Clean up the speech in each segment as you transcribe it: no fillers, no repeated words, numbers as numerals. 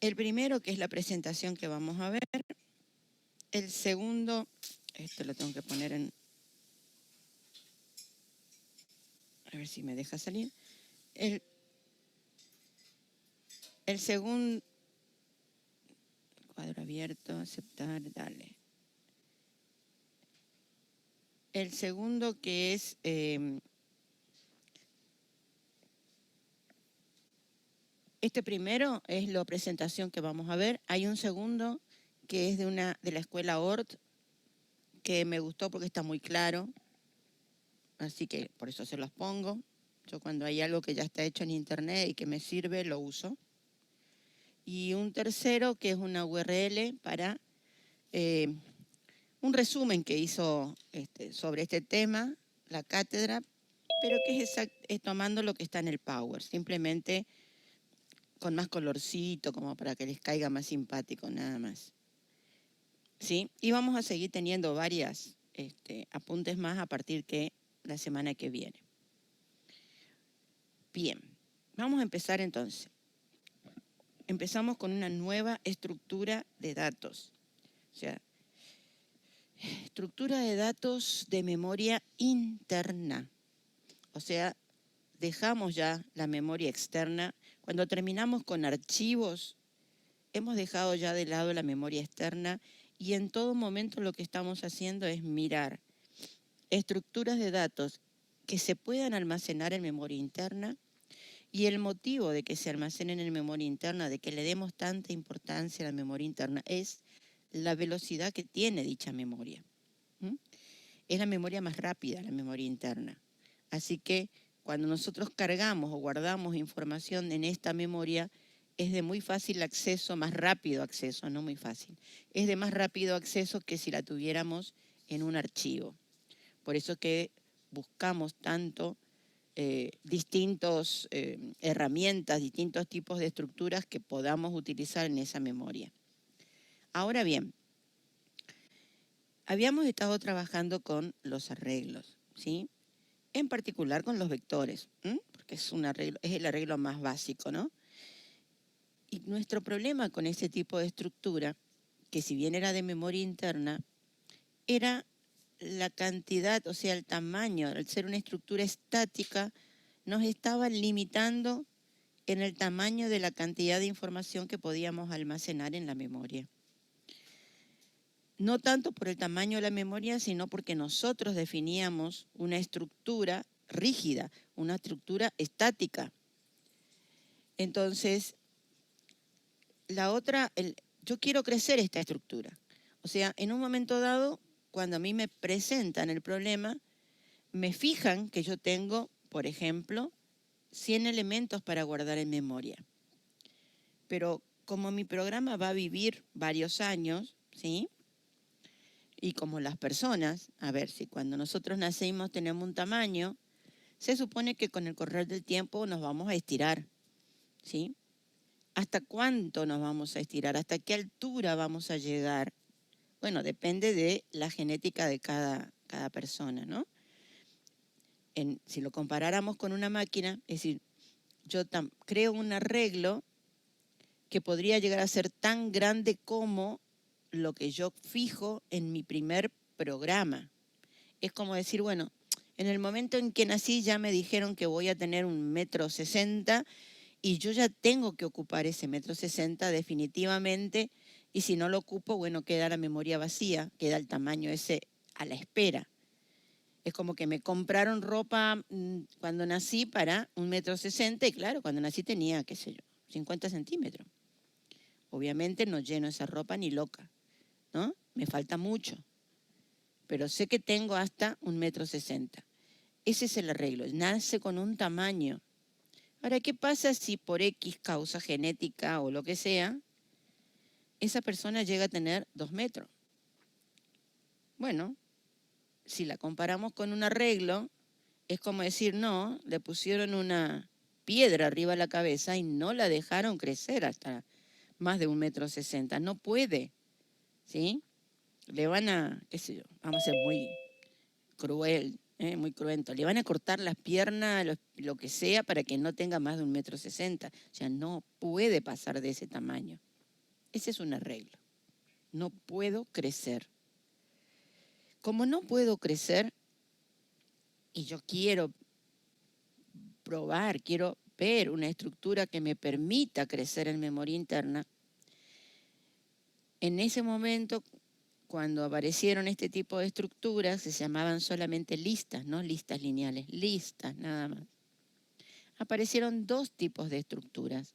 El primero, que es la presentación que vamos a ver. El segundo, esto lo tengo que poner en... A ver si me deja salir. El segundo... Cuadro abierto, aceptar, dale. El segundo, que es... este primero es la presentación que vamos a ver. Hay un segundo que es de la escuela ORT, que me gustó porque está muy claro. Así que por eso se los pongo. Yo cuando hay algo que ya está hecho en internet y que me sirve, lo uso. Y un tercero que es una URL para un resumen que hizo sobre este tema, la cátedra, pero que es tomando lo que está en el Power, simplemente con más colorcito, como para que les caiga más simpático, nada más. ¿Sí? Y vamos a seguir teniendo varias apuntes más a partir de la semana que viene. Bien, vamos a empezar entonces. Empezamos con una nueva estructura de datos. O sea, estructura de datos de memoria interna. O sea, dejamos ya la memoria externa. Cuando terminamos con archivos, hemos dejado ya de lado la memoria externa y en todo momento lo que estamos haciendo es mirar estructuras de datos que se puedan almacenar en memoria interna. Y el motivo de que se almacenen en memoria interna, de que le demos tanta importancia a la memoria interna, es la velocidad que tiene dicha memoria. Es la memoria más rápida, la memoria interna. Así que cuando nosotros cargamos o guardamos información en esta memoria, es de muy fácil acceso, más rápido acceso, no muy fácil. Es de más rápido acceso que si la tuviéramos en un archivo. Por eso que buscamos tanto distintas herramientas, distintos tipos de estructuras que podamos utilizar en esa memoria. Ahora bien, habíamos estado trabajando con los arreglos, ¿sí? En particular con los vectores, porque es el arreglo más básico, ¿no? Y nuestro problema con ese tipo de estructura, que si bien era de memoria interna, era la cantidad, o sea, el tamaño, al ser una estructura estática, nos estaba limitando en el tamaño de la cantidad de información que podíamos almacenar en la memoria. No tanto por el tamaño de la memoria, sino porque nosotros definíamos una estructura rígida, una estructura estática. Entonces, yo quiero crecer esta estructura. O sea, en un momento dado, cuando a mí me presentan el problema, me fijan que yo tengo, por ejemplo, 100 elementos para guardar en memoria. Pero como mi programa va a vivir varios años, ¿sí? Y como las personas, a ver, si cuando nosotros nacimos tenemos un tamaño, se supone que con el correr del tiempo nos vamos a estirar, ¿sí? ¿Hasta cuánto nos vamos a estirar? ¿Hasta qué altura vamos a llegar? Bueno, depende de la genética de cada persona, ¿no? Si lo comparáramos con una máquina, es decir, yo creo un arreglo que podría llegar a ser tan grande como lo que yo fijo en mi primer programa. Es como decir, bueno, en el momento en que nací ya me dijeron que voy a tener 1,60 m y yo ya tengo que ocupar ese 1,60 m definitivamente, y si no lo ocupo, bueno, queda la memoria vacía, queda el tamaño ese a la espera. Es como que me compraron ropa cuando nací para 1,60 m y claro, cuando nací tenía, qué sé yo, 50 centímetros. Obviamente no lleno esa ropa ni loca, ¿no? Me falta mucho, pero sé que tengo hasta 1,60 m. Ese es el arreglo, nace con un tamaño. Ahora, ¿qué pasa si por X causa genética o lo que sea, esa persona llega a tener 2 metros? Bueno, si la comparamos con un arreglo, es como decir, no, le pusieron una piedra arriba de la cabeza y no la dejaron crecer hasta más de 1,60 m. No puede, ¿sí? Le van a, qué sé yo, vamos a ser muy cruel, muy cruento. Le van a cortar las piernas, lo que sea, para que no tenga más de 1,60 m. O sea, no puede pasar de ese tamaño. Ese es un arreglo. No puedo crecer. Como no puedo crecer, y yo quiero probar, quiero ver una estructura que me permita crecer en memoria interna, en ese momento, cuando aparecieron este tipo de estructuras, se llamaban solamente listas, no listas lineales, listas nada más. Aparecieron 2 tipos de estructuras,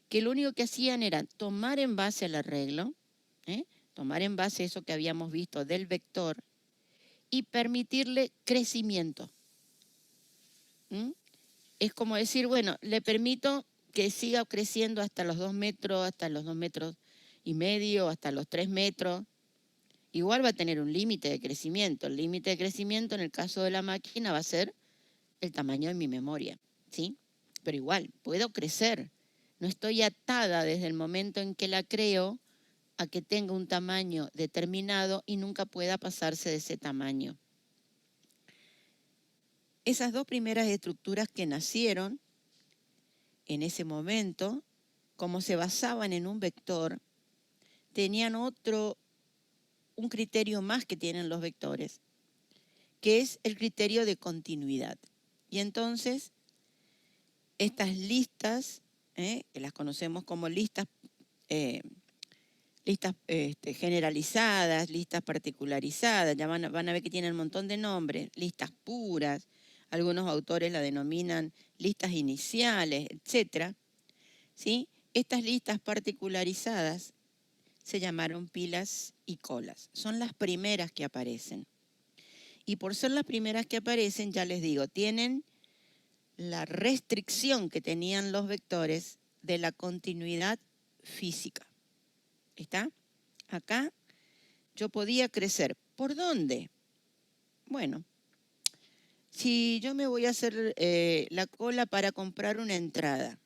que lo único que hacían era tomar en base al arreglo, tomar en base eso que habíamos visto del vector, y permitirle crecimiento. Es como decir, bueno, le permito que siga creciendo hasta los 2 metros, hasta los 2,5 metros, hasta los 3 metros. Igual va a tener un límite de crecimiento. El límite de crecimiento en el caso de la máquina va a ser el tamaño de mi memoria, ¿sí? Pero igual, puedo crecer. No estoy atada desde el momento en que la creo a que tenga un tamaño determinado y nunca pueda pasarse de ese tamaño. Esas 2 primeras estructuras que nacieron en ese momento, como se basaban en un vector, tenían un criterio más que tienen los vectores, que es el criterio de continuidad. Y entonces, estas listas, que las conocemos como listas generalizadas, listas particularizadas, ya van a ver que tienen un montón de nombres, listas puras, algunos autores la denominan listas iniciales, etc. ¿Sí? Estas listas particularizadas se llamaron pilas y colas. Son las primeras que aparecen. Y por ser las primeras que aparecen, ya les digo, tienen la restricción que tenían los vectores de la continuidad física. ¿Está? Acá yo podía crecer. ¿Por dónde? Bueno, si yo me voy a hacer la cola para comprar una entrada,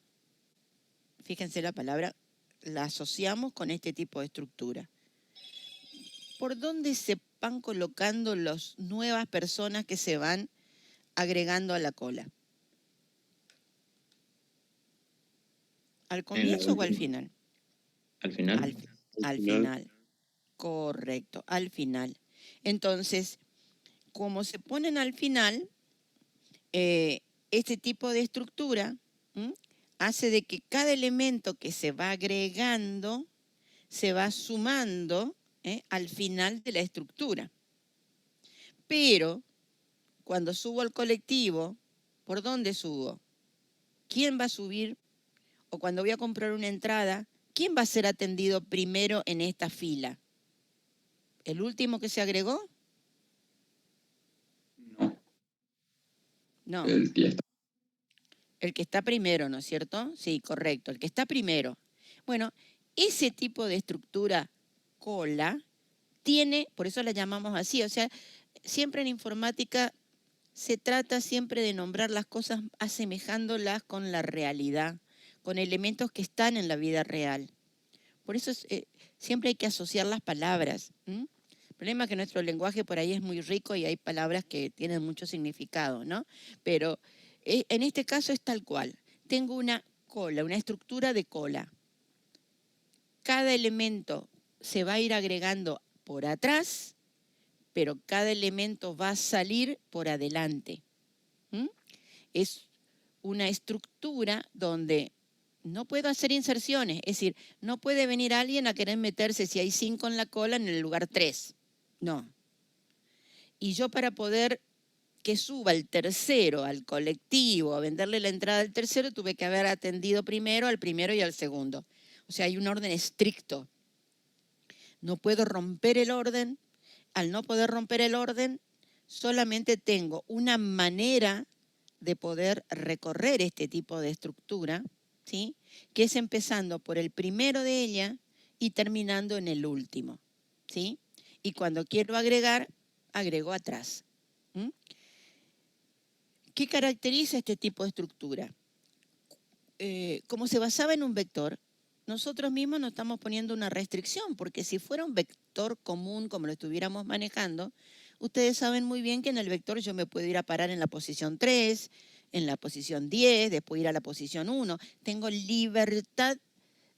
fíjense la palabra, la asociamos con este tipo de estructura. ¿Por dónde se van colocando las nuevas personas que se van agregando a la cola? ¿Al comienzo o al final? Al final. Al final. Correcto, al final. Entonces, como se ponen al final, este tipo de estructura hace de que cada elemento que se va agregando se va sumando al final de la estructura. Pero cuando subo al colectivo, ¿por dónde subo? ¿Quién va a subir? O cuando voy a comprar una entrada, ¿quién va a ser atendido primero en esta fila? ¿El último que se agregó? No. No. El que está primero, ¿no es cierto? Sí, correcto, el que está primero. Bueno, ese tipo de estructura cola tiene, por eso la llamamos así, o sea, siempre en informática se trata siempre de nombrar las cosas asemejándolas con la realidad, con elementos que están en la vida real. Por eso siempre hay que asociar las palabras. El problema es que nuestro lenguaje por ahí es muy rico y hay palabras que tienen mucho significado, ¿no? Pero en este caso es tal cual. Tengo una cola, una estructura de cola. Cada elemento se va a ir agregando por atrás, pero cada elemento va a salir por adelante. Es una estructura donde no puedo hacer inserciones, es decir, no puede venir alguien a querer meterse si hay 5 en la cola en el lugar 3. No. Y yo para poder que suba el tercero al colectivo, a venderle la entrada al tercero, tuve que haber atendido primero al primero y al segundo. O sea, hay un orden estricto. No puedo romper el orden. Al no poder romper el orden, solamente tengo una manera de poder recorrer este tipo de estructura, ¿sí? Que es empezando por el primero de ella y terminando en el último, ¿sí? Y cuando quiero agregar, agrego atrás. ¿Qué caracteriza este tipo de estructura? Como se basaba en un vector, nosotros mismos nos estamos poniendo una restricción, porque si fuera un vector común como lo estuviéramos manejando, ustedes saben muy bien que en el vector yo me puedo ir a parar en la posición 3, en la posición 10, después ir a la posición 1. Tengo libertad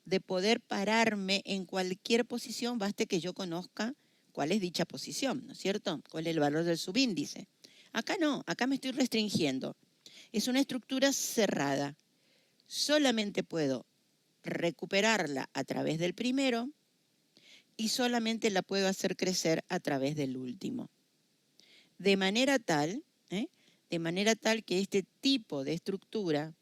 de poder pararme en cualquier posición, baste que yo conozca cuál es dicha posición, ¿no es cierto? Cuál es el valor del subíndice. Acá no, acá me estoy restringiendo. Es una estructura cerrada. Solamente puedo recuperarla a través del primero y solamente la puedo hacer crecer a través del último. De manera tal que este tipo de estructura,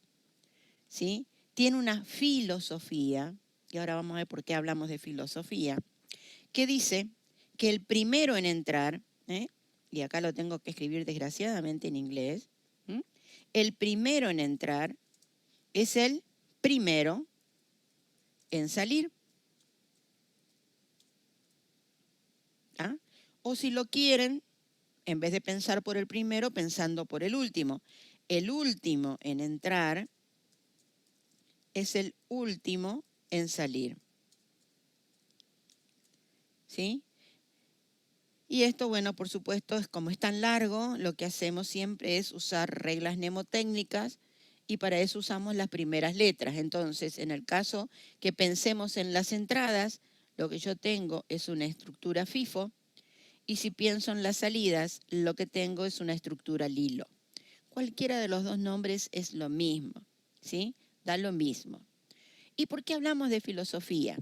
¿sí?, tiene una filosofía, y ahora vamos a ver por qué hablamos de filosofía, que dice que el primero en entrar, y acá lo tengo que escribir desgraciadamente en inglés, el primero en entrar es el primero en salir. ¿Ah? O si lo quieren, en vez de pensar por el primero, pensando por el último. El último en entrar es el último en salir. ¿Sí? Y esto, bueno, por supuesto, como es tan largo, lo que hacemos siempre es usar reglas mnemotécnicas y para eso usamos las primeras letras. Entonces, en el caso que pensemos en las entradas, lo que yo tengo es una estructura FIFO y si pienso en las salidas, lo que tengo es una estructura LILO. Cualquiera de los dos nombres es lo mismo, ¿sí? Da lo mismo. ¿Y por qué hablamos de filosofía?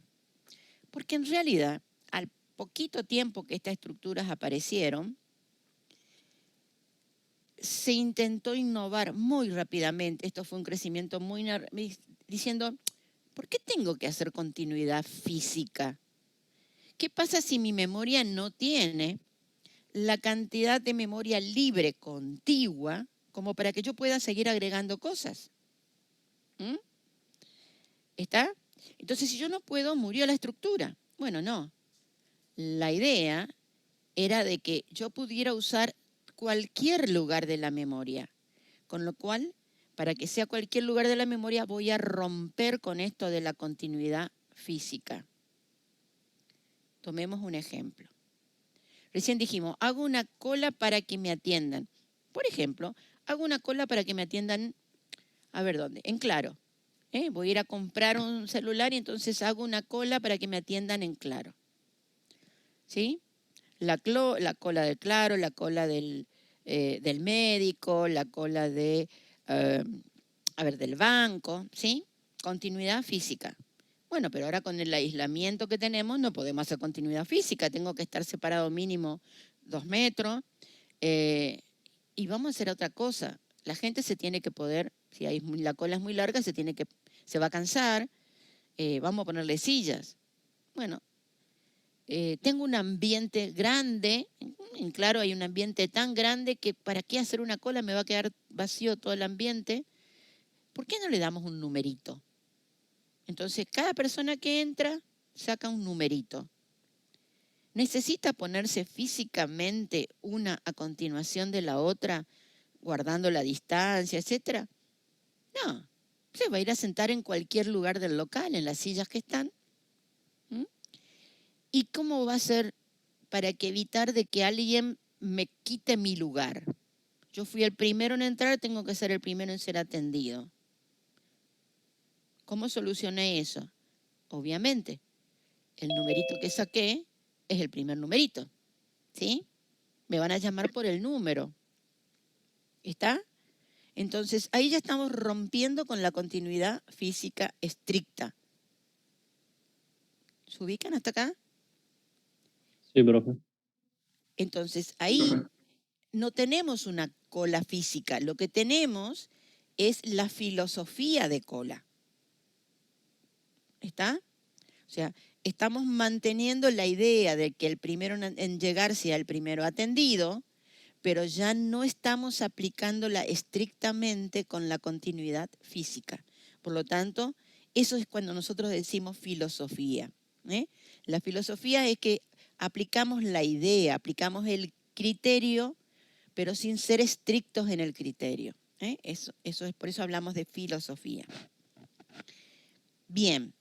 Porque en realidad, al poquito tiempo que estas estructuras aparecieron, se intentó innovar muy rápidamente. Esto fue un crecimiento muy diciendo, ¿por qué tengo que hacer continuidad física? ¿Qué pasa si mi memoria no tiene la cantidad de memoria libre contigua como para que yo pueda seguir agregando cosas? ¿Está? Entonces, si yo no puedo, murió la estructura. Bueno, no. La idea era de que yo pudiera usar cualquier lugar de la memoria. Con lo cual, para que sea cualquier lugar de la memoria, voy a romper con esto de la continuidad física. Tomemos un ejemplo. Recién dijimos, hago una cola para que me atiendan. Por ejemplo, hago una cola para que me atiendan, a ver dónde, en Claro. Voy a ir a comprar un celular y entonces hago una cola para que me atiendan en Claro. ¿Sí? La cola del Claro, la cola del médico, la cola de, del banco, ¿sí? Continuidad física. Bueno, pero ahora con el aislamiento que tenemos no podemos hacer continuidad física. Tengo que estar separado mínimo 2 metros. Y vamos a hacer otra cosa. La gente se tiene que poder, si la cola es muy larga, se va a cansar. Vamos a ponerle sillas. Bueno, tengo un ambiente grande, en Claro hay un ambiente tan grande que ¿para qué hacer una cola? Me va a quedar vacío todo el ambiente. ¿Por qué no le damos un numerito? Entonces, cada persona que entra saca un numerito. ¿Necesita ponerse físicamente una a continuación de la otra, guardando la distancia, etcétera? No, se va a ir a sentar en cualquier lugar del local, en las sillas que están. ¿Y cómo va a ser para evitar de que alguien me quite mi lugar? Yo fui el primero en entrar, tengo que ser el primero en ser atendido. ¿Cómo solucioné eso? Obviamente, el numerito que saqué es el primer numerito, ¿sí? Me van a llamar por el número. ¿Está? Entonces, ahí ya estamos rompiendo con la continuidad física estricta. ¿Se ubican hasta acá? Sí, profe. Entonces, ahí no tenemos una cola física. Lo que tenemos es la filosofía de cola. ¿Está? O sea, estamos manteniendo la idea de que el primero en llegar sea el primero atendido, pero ya no estamos aplicándola estrictamente con la continuidad física. Por lo tanto, eso es cuando nosotros decimos filosofía. La filosofía es que aplicamos la idea, aplicamos el criterio, pero sin ser estrictos en el criterio. Eso es, por eso hablamos de filosofía. Bien.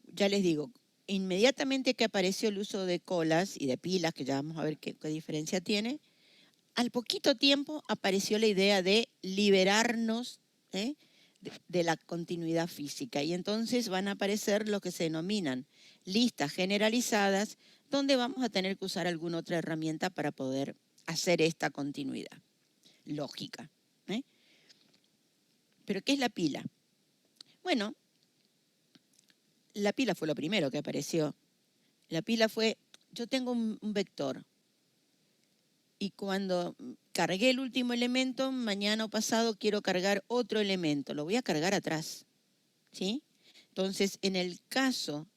Ya les digo, inmediatamente que apareció el uso de colas y de pilas, que ya vamos a ver qué diferencia tiene, al poquito tiempo apareció la idea de liberarnos de la continuidad física. Y entonces van a aparecer lo que se denominan listas generalizadas, donde vamos a tener que usar alguna otra herramienta para poder hacer esta continuidad lógica. ¿Pero qué es la pila? Bueno, la pila fue lo primero que apareció. La pila fue, yo tengo un vector, y cuando cargué el último elemento, mañana o pasado quiero cargar otro elemento, lo voy a cargar atrás, ¿sí? Entonces, en el caso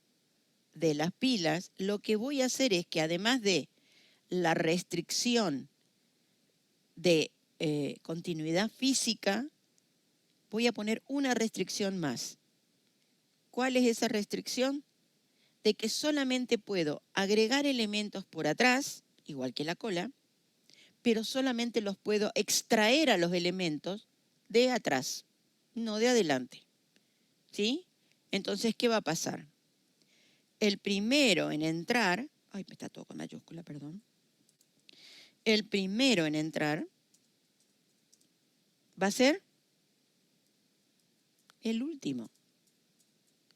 de las pilas, lo que voy a hacer es que además de la restricción de continuidad física, voy a poner una restricción más. ¿Cuál es esa restricción? De que solamente puedo agregar elementos por atrás, igual que la cola, pero solamente los puedo extraer a los elementos de atrás, no de adelante. ¿Sí? Entonces, ¿qué va a pasar? El primero en entrar, ay, está todo con mayúscula, perdón. El primero en entrar va a ser el último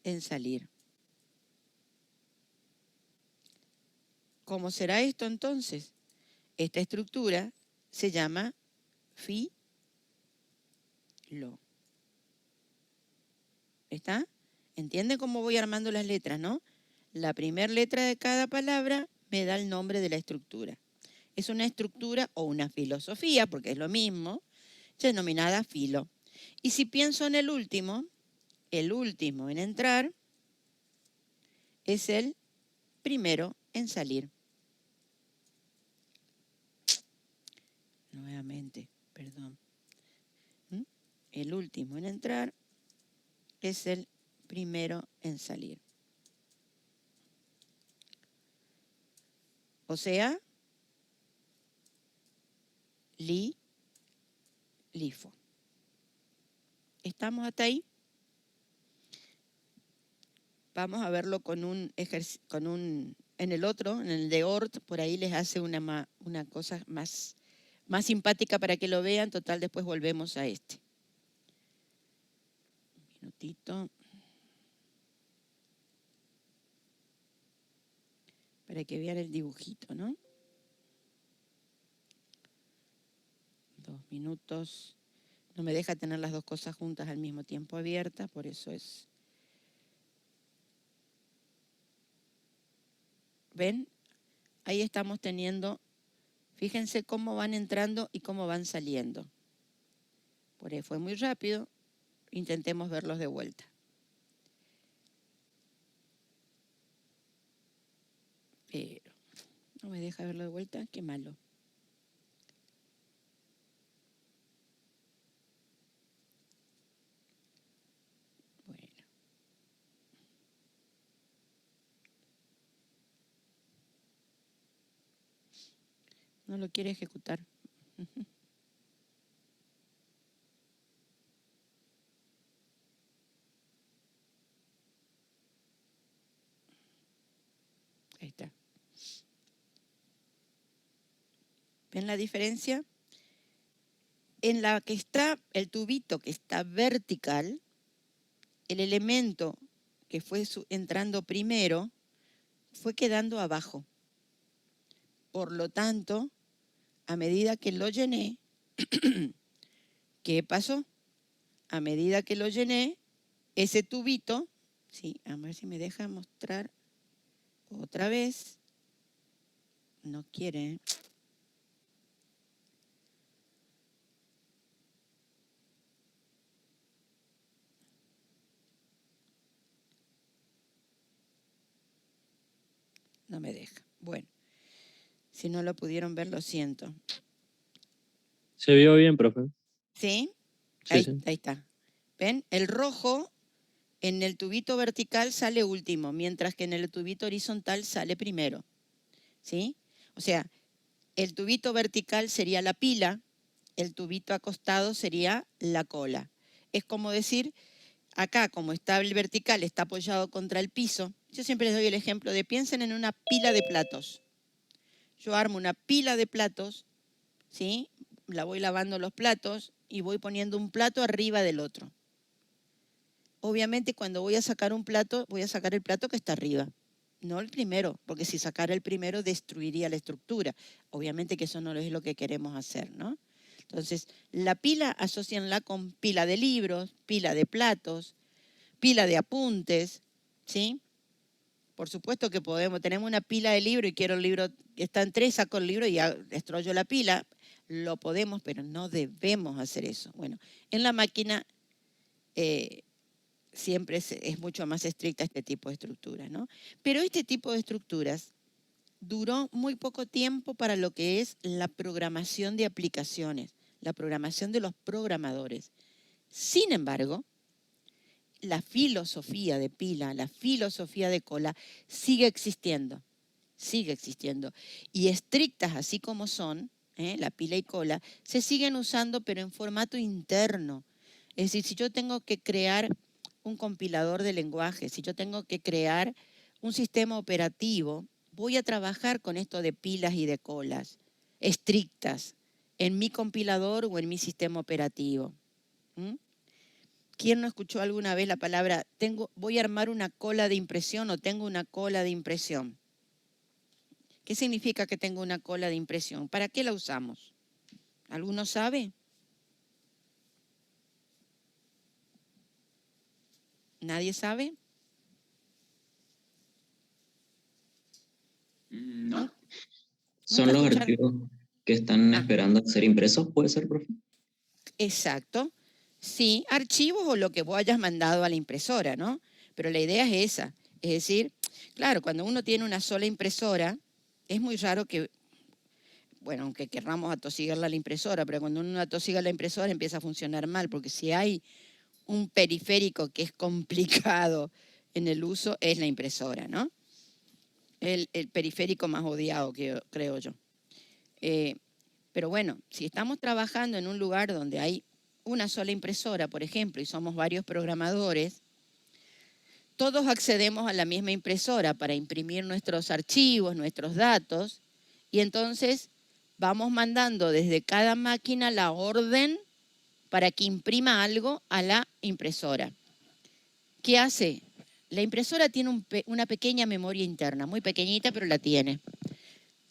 en salir. ¿Cómo será esto entonces? Esta estructura se llama filo. ¿Está? ¿Entienden cómo voy armando las letras, no? La primera letra de cada palabra me da el nombre de la estructura. Es una estructura o una filosofía, porque es lo mismo, denominada filo. Y si pienso en el último en entrar es el primero en salir. Nuevamente, perdón. El último en entrar es el primero en salir. O sea, lifo. ¿Estamos hasta ahí? Vamos a verlo con un ejercicio, en el otro, en el de Oort, por ahí les hace una cosa más simpática para que lo vean. Total, después volvemos a este. Un minutito. Para que vean el dibujito, ¿no? 2 minutos. No me deja tener las dos cosas juntas al mismo tiempo abiertas, por eso es. ¿Ven? Ahí estamos teniendo, fíjense cómo van entrando y cómo van saliendo. Por ahí fue muy rápido, intentemos verlos de vuelta. Pero no me deja verlo de vuelta, qué malo. Bueno. No lo quiere ejecutar. Ahí está. ¿Ven la diferencia? En la que está el tubito que está vertical, el elemento que fue entrando primero fue quedando abajo. Por lo tanto, a medida que lo llené, ¿qué pasó? A medida que lo llené, ese tubito, sí, a ver si me deja mostrar otra vez. No quiere. No me deja. Bueno, si no lo pudieron ver, lo siento. Se vio bien, profe. ¿Sí? Sí, Ahí, sí. ahí está. ¿Ven? El rojo en el tubito vertical sale último, mientras que en el tubito horizontal sale primero. ¿Sí? O sea, el tubito vertical sería la pila, el tubito acostado sería la cola. Es como decir Acá, como está el vertical, está apoyado contra el piso. Yo siempre les doy el ejemplo de piensen en una pila de platos. Yo armo una pila de platos, ¿sí? La voy lavando los platos y voy poniendo un plato arriba del otro. Obviamente, cuando voy a sacar un plato, voy a sacar el plato que está arriba, no el primero, porque si sacara el primero destruiría la estructura. Obviamente que eso no es lo que queremos hacer, ¿no? Entonces, la pila asócianla con pila de libros, pila de platos, pila de apuntes, ¿sí? Por supuesto que tenemos una pila de libros y quiero el libro, están 3, saco el libro y ya destruyo la pila. Lo podemos, pero no debemos hacer eso. Bueno, en la máquina siempre es mucho más estricta este tipo de estructuras, ¿no? Pero este tipo de estructuras duró muy poco tiempo para lo que es la programación de aplicaciones, la programación de los programadores. Sin embargo, la filosofía de pila, la filosofía de cola, sigue existiendo. Y estrictas así como son, la pila y cola, se siguen usando pero en formato interno. Es decir, si yo tengo que crear un compilador de lenguaje, si yo tengo que crear un sistema operativo, voy a trabajar con esto de pilas y de colas estrictas en mi compilador o en mi sistema operativo. ¿Quién no escuchó alguna vez la palabra voy a armar una cola de impresión o tengo una cola de impresión? ¿Qué significa que tengo una cola de impresión? ¿Para qué la usamos? ¿Alguno sabe? ¿Nadie sabe? No. ¿Nunca Son los escucharon? archivos que están Ah, esperando a ser impresos, ¿puede ser, profe? exacto. Sí, archivos o lo que vos hayas mandado a la impresora, ¿no? Pero la idea es esa. Es decir, claro, cuando uno tiene una sola impresora, es muy raro que, bueno, aunque querramos atosigarla a la impresora, pero cuando uno atosiga la impresora empieza a funcionar mal, porque si hay un periférico que es complicado en el uso, es la impresora, ¿no? El periférico más odiado, creo yo. Pero bueno, si estamos trabajando en un lugar donde hay una sola impresora, por ejemplo, y somos varios programadores, todos accedemos a la misma impresora para imprimir nuestros archivos, nuestros datos, y entonces vamos mandando desde cada máquina la orden para que imprima algo a la impresora. ¿Qué hace? La impresora tiene una pequeña memoria interna, muy pequeñita, pero la tiene.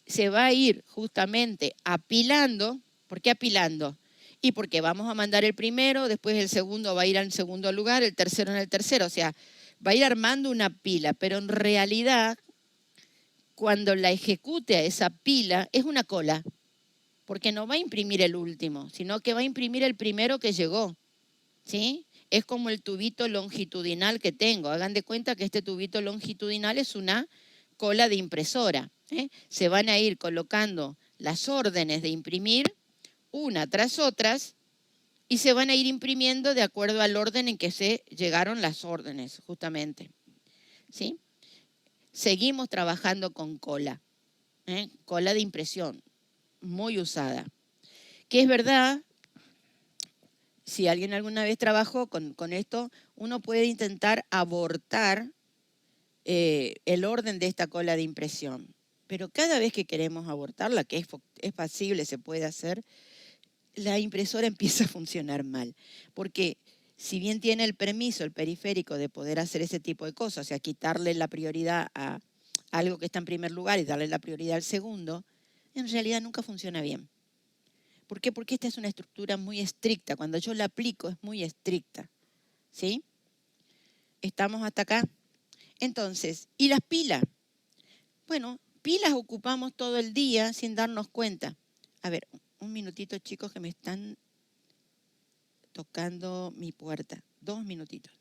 Se va a ir justamente apilando. ¿Por qué apilando? Y porque vamos a mandar el primero, después el segundo va a ir al segundo lugar, el tercero en el tercero. O sea, va a ir armando una pila, pero en realidad, cuando la ejecute a esa pila, es una cola, porque no va a imprimir el último, sino que va a imprimir el primero que llegó, ¿sí? Es como el tubito longitudinal que tengo. Hagan de cuenta que este tubito longitudinal es una cola de impresora. Se van a ir colocando las órdenes de imprimir una tras otras y se van a ir imprimiendo de acuerdo al orden en que se llegaron las órdenes, justamente. ¿Sí? Seguimos trabajando con cola, cola de impresión, muy usada. Que es verdad, si alguien alguna vez trabajó con esto, uno puede intentar abortar el orden de esta cola de impresión. Pero cada vez que queremos abortarla, que es posible, se puede hacer, la impresora empieza a funcionar mal. Porque si bien tiene el permiso, el periférico, de poder hacer ese tipo de cosas, o sea, quitarle la prioridad a algo que está en primer lugar y darle la prioridad al segundo, en realidad nunca funciona bien. ¿Por qué? Porque esta es una estructura muy estricta. Cuando yo la aplico es muy estricta. ¿Sí? ¿Estamos hasta acá? Entonces, ¿y las pilas? Bueno, pilas ocupamos todo el día sin darnos cuenta. A ver, un minutito, chicos, que me están tocando mi puerta. 2 minutitos.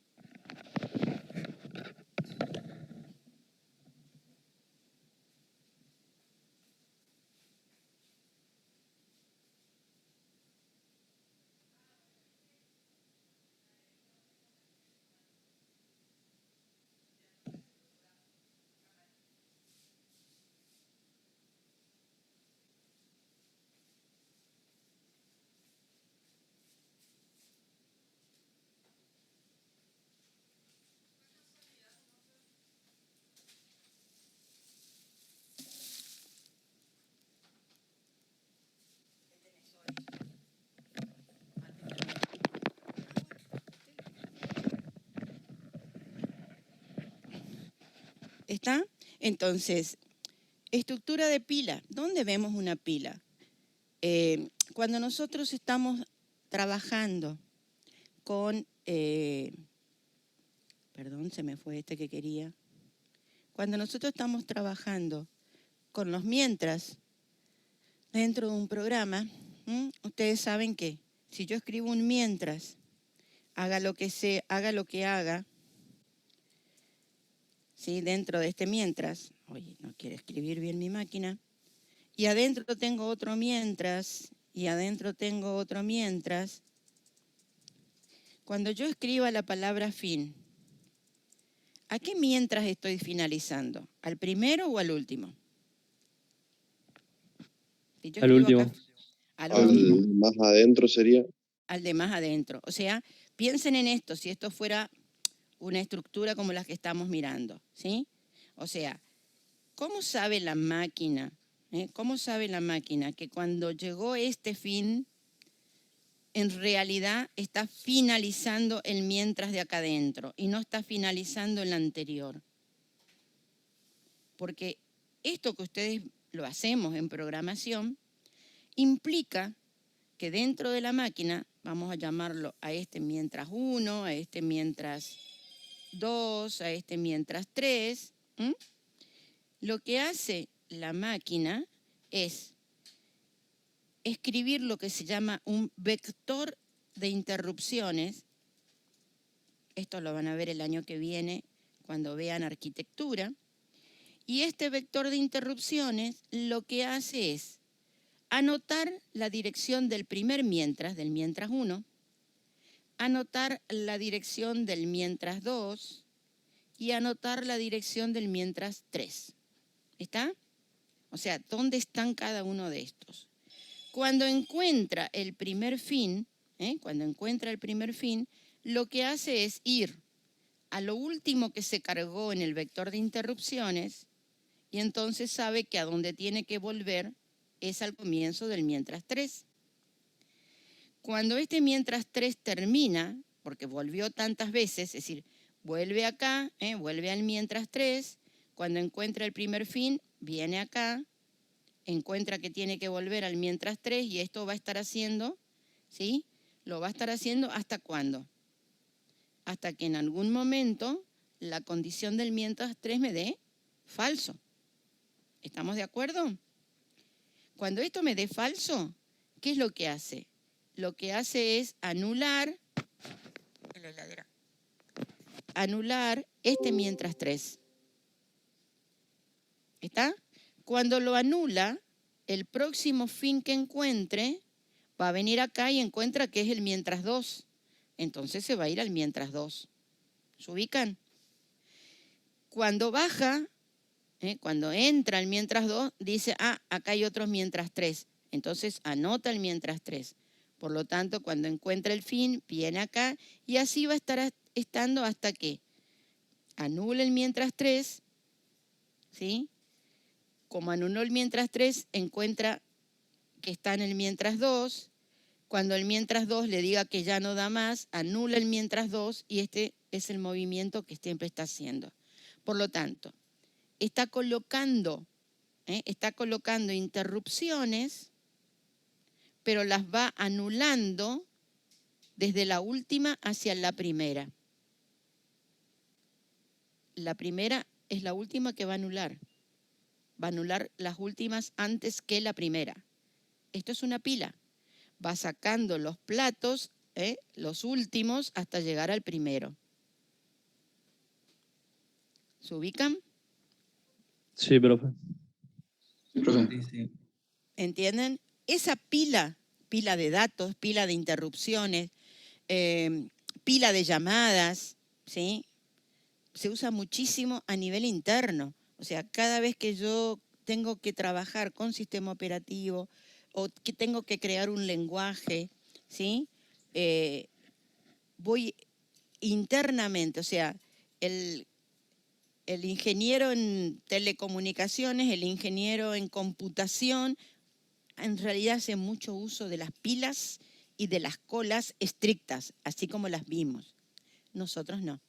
¿Está? Entonces, estructura de pila. ¿Dónde vemos una pila? Cuando nosotros estamos trabajando con... perdón, se me fue este que quería. Cuando nosotros estamos trabajando con los mientras dentro de un programa, ustedes saben que si yo escribo un mientras, haga lo que haga, ¿sí? Dentro de este mientras, oye, no quiere escribir bien mi máquina, y adentro tengo otro mientras, y adentro tengo otro mientras. Cuando yo escriba la palabra fin, ¿a qué mientras estoy finalizando? ¿Al primero o al último? Si yo Al escribo último. acá, al último, Al más adentro sería. al de más adentro. O sea, piensen en esto, si esto fuera una estructura como la que estamos mirando, ¿sí? O sea, ¿cómo sabe la máquina? ¿Cómo sabe la máquina que cuando llegó este fin, en realidad está finalizando el mientras de acá adentro y no está finalizando el anterior? Porque esto que ustedes lo hacemos en programación implica que dentro de la máquina, vamos a llamarlo a este mientras 1, a este mientras 2, a este mientras 3, lo que hace la máquina es escribir lo que se llama un vector de interrupciones. Esto lo van a ver el año que viene cuando vean arquitectura. Y este vector de interrupciones lo que hace es anotar la dirección del primer mientras, del mientras 1, anotar la dirección del mientras 2 y anotar la dirección del mientras 3. ¿Está? O sea, ¿dónde están cada uno de estos? Cuando encuentra el primer fin, lo que hace es ir a lo último que se cargó en el vector de interrupciones y entonces sabe que a donde tiene que volver es al comienzo del mientras 3. Cuando este mientras 3 termina, porque volvió tantas veces, es decir, vuelve acá, vuelve al mientras 3, cuando encuentra el primer fin, viene acá, encuentra que tiene que volver al mientras 3 y esto va a estar haciendo, ¿sí? Lo va a estar haciendo ¿hasta cuándo? Hasta que en algún momento la condición del mientras 3 me dé falso. ¿Estamos de acuerdo? Cuando esto me dé falso, ¿qué es lo que hace? Lo que hace es anular este mientras 3. ¿Está? Cuando lo anula, el próximo fin que encuentre va a venir acá y encuentra que es el mientras 2. Entonces se va a ir al mientras 2. ¿Se ubican? Cuando baja, cuando entra el mientras 2, dice, acá hay otros mientras 3. Entonces anota el mientras 3. Por lo tanto, cuando encuentra el fin, viene acá y así va a estar estando hasta que anule el mientras 3, ¿sí? Como anuló el mientras 3, encuentra que está en el mientras 2. Cuando el mientras 2 le diga que ya no da más, anula el mientras 2 y este es el movimiento que siempre está haciendo. Por lo tanto, está colocando interrupciones, pero las va anulando desde la última hacia la primera. La primera es la última que va a anular. Va a anular las últimas antes que la primera. Esto es una pila. Va sacando los platos, los últimos, hasta llegar al primero. ¿Se ubican? Sí, profe. Profe. Sí. ¿Entienden? Esa pila de datos, pila de interrupciones, pila de llamadas, ¿sí? Se usa muchísimo a nivel interno. O sea, cada vez que yo tengo que trabajar con sistema operativo o que tengo que crear un lenguaje, ¿sí? Voy internamente, o sea, el ingeniero en telecomunicaciones, el ingeniero en computación, en realidad hace mucho uso de las pilas y de las colas estrictas, así como las vimos. Nosotros no.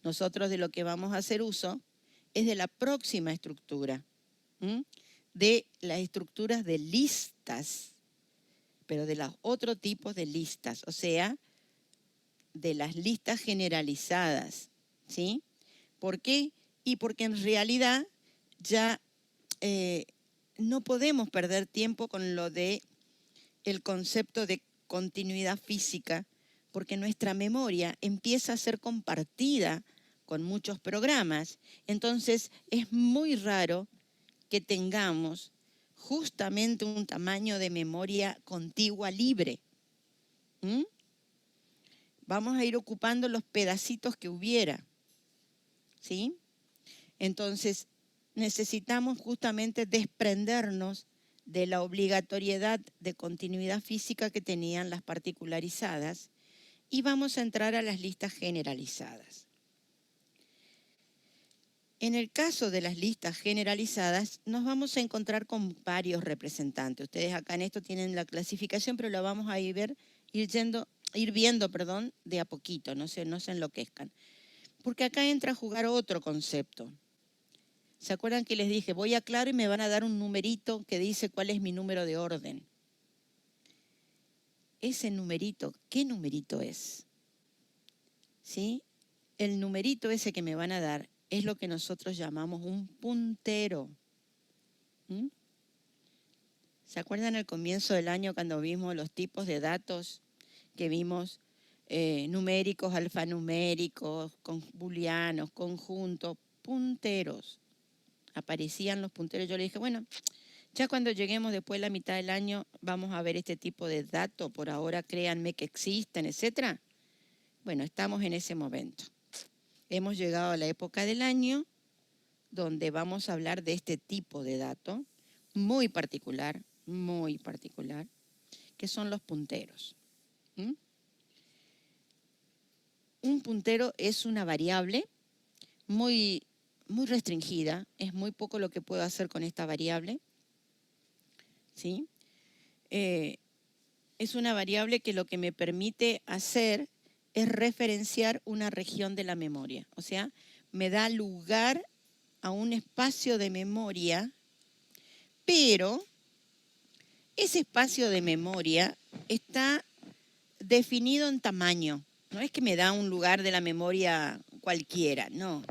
Nosotros de lo que vamos a hacer uso es de la próxima estructura, de las estructuras de listas, pero de los otros tipos de listas, o sea, de las listas generalizadas, ¿sí? ¿Por qué? Y porque en realidad ya no podemos perder tiempo con lo de el concepto de continuidad física, porque nuestra memoria empieza a ser compartida con muchos programas. Entonces es muy raro que tengamos justamente un tamaño de memoria contigua libre. Vamos a ir ocupando los pedacitos que hubiera, ¿sí? Entonces necesitamos justamente desprendernos de la obligatoriedad de continuidad física que tenían las particularizadas y vamos a entrar a las listas generalizadas. En el caso de las listas generalizadas nos vamos a encontrar con varios representantes. Ustedes acá en esto tienen la clasificación, pero la vamos a ir viendo de a poquito, no se enloquezcan. Porque acá entra a jugar otro concepto. ¿Se acuerdan que les dije, voy a Claro y me van a dar un numerito que dice cuál es mi número de orden? Ese numerito, ¿qué numerito es? ¿Sí? El numerito ese que me van a dar es lo que nosotros llamamos un puntero. ¿Se acuerdan al comienzo del año cuando vimos los tipos de datos que vimos? Numéricos, alfanuméricos, booleanos, conjuntos, punteros. Aparecían los punteros. Yo le dije, bueno, ya cuando lleguemos después de la mitad del año vamos a ver este tipo de datos. Por ahora créanme que existen, etc. Bueno, estamos en ese momento. Hemos llegado a la época del año donde vamos a hablar de este tipo de dato muy particular, que son los punteros. Un puntero es una variable muy restringida, es muy poco lo que puedo hacer con esta variable, ¿sí? Es una variable que lo que me permite hacer es referenciar una región de la memoria, o sea, me da lugar a un espacio de memoria, pero ese espacio de memoria está definido en tamaño. No es que me da un lugar de la memoria cualquiera, no.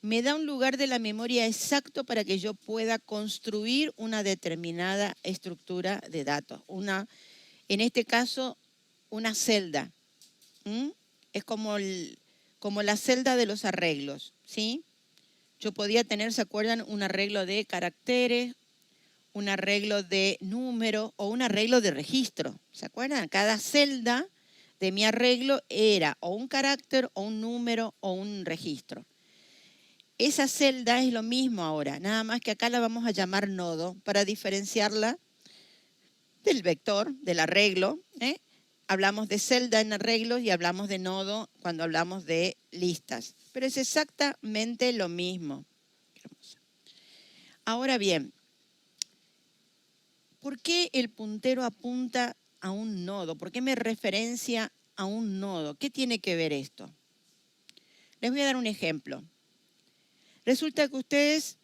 Me da un lugar de la memoria exacto para que yo pueda construir una determinada estructura de datos. En este caso, una celda. Es como la celda de los arreglos, ¿sí? Yo podía tener, ¿se acuerdan? Un arreglo de caracteres, un arreglo de número o un arreglo de registro. ¿Se acuerdan? Cada celda de mi arreglo era o un carácter o un número o un registro. Esa celda es lo mismo ahora, nada más que acá la vamos a llamar nodo para diferenciarla del vector, del arreglo. Hablamos de celda en arreglos y hablamos de nodo cuando hablamos de listas. Pero es exactamente lo mismo. Ahora bien, ¿por qué el puntero apunta a un nodo? ¿Por qué me referencia a un nodo? ¿Qué tiene que ver esto? Les voy a dar un ejemplo. Resulta que ustedes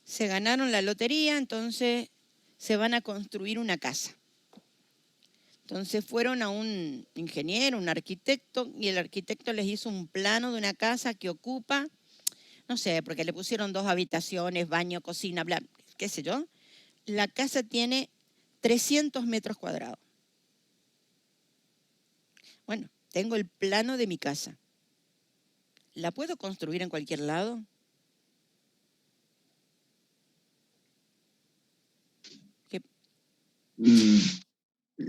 se ganaron la lotería, entonces se van a construir una casa. Entonces fueron a un ingeniero, un arquitecto, y el arquitecto les hizo un plano de una casa que ocupa, no sé, porque le pusieron 2 habitaciones, baño, cocina, bla, qué sé yo. La casa tiene 300 metros cuadrados. Bueno, tengo el plano de mi casa. ¿La puedo construir en cualquier lado?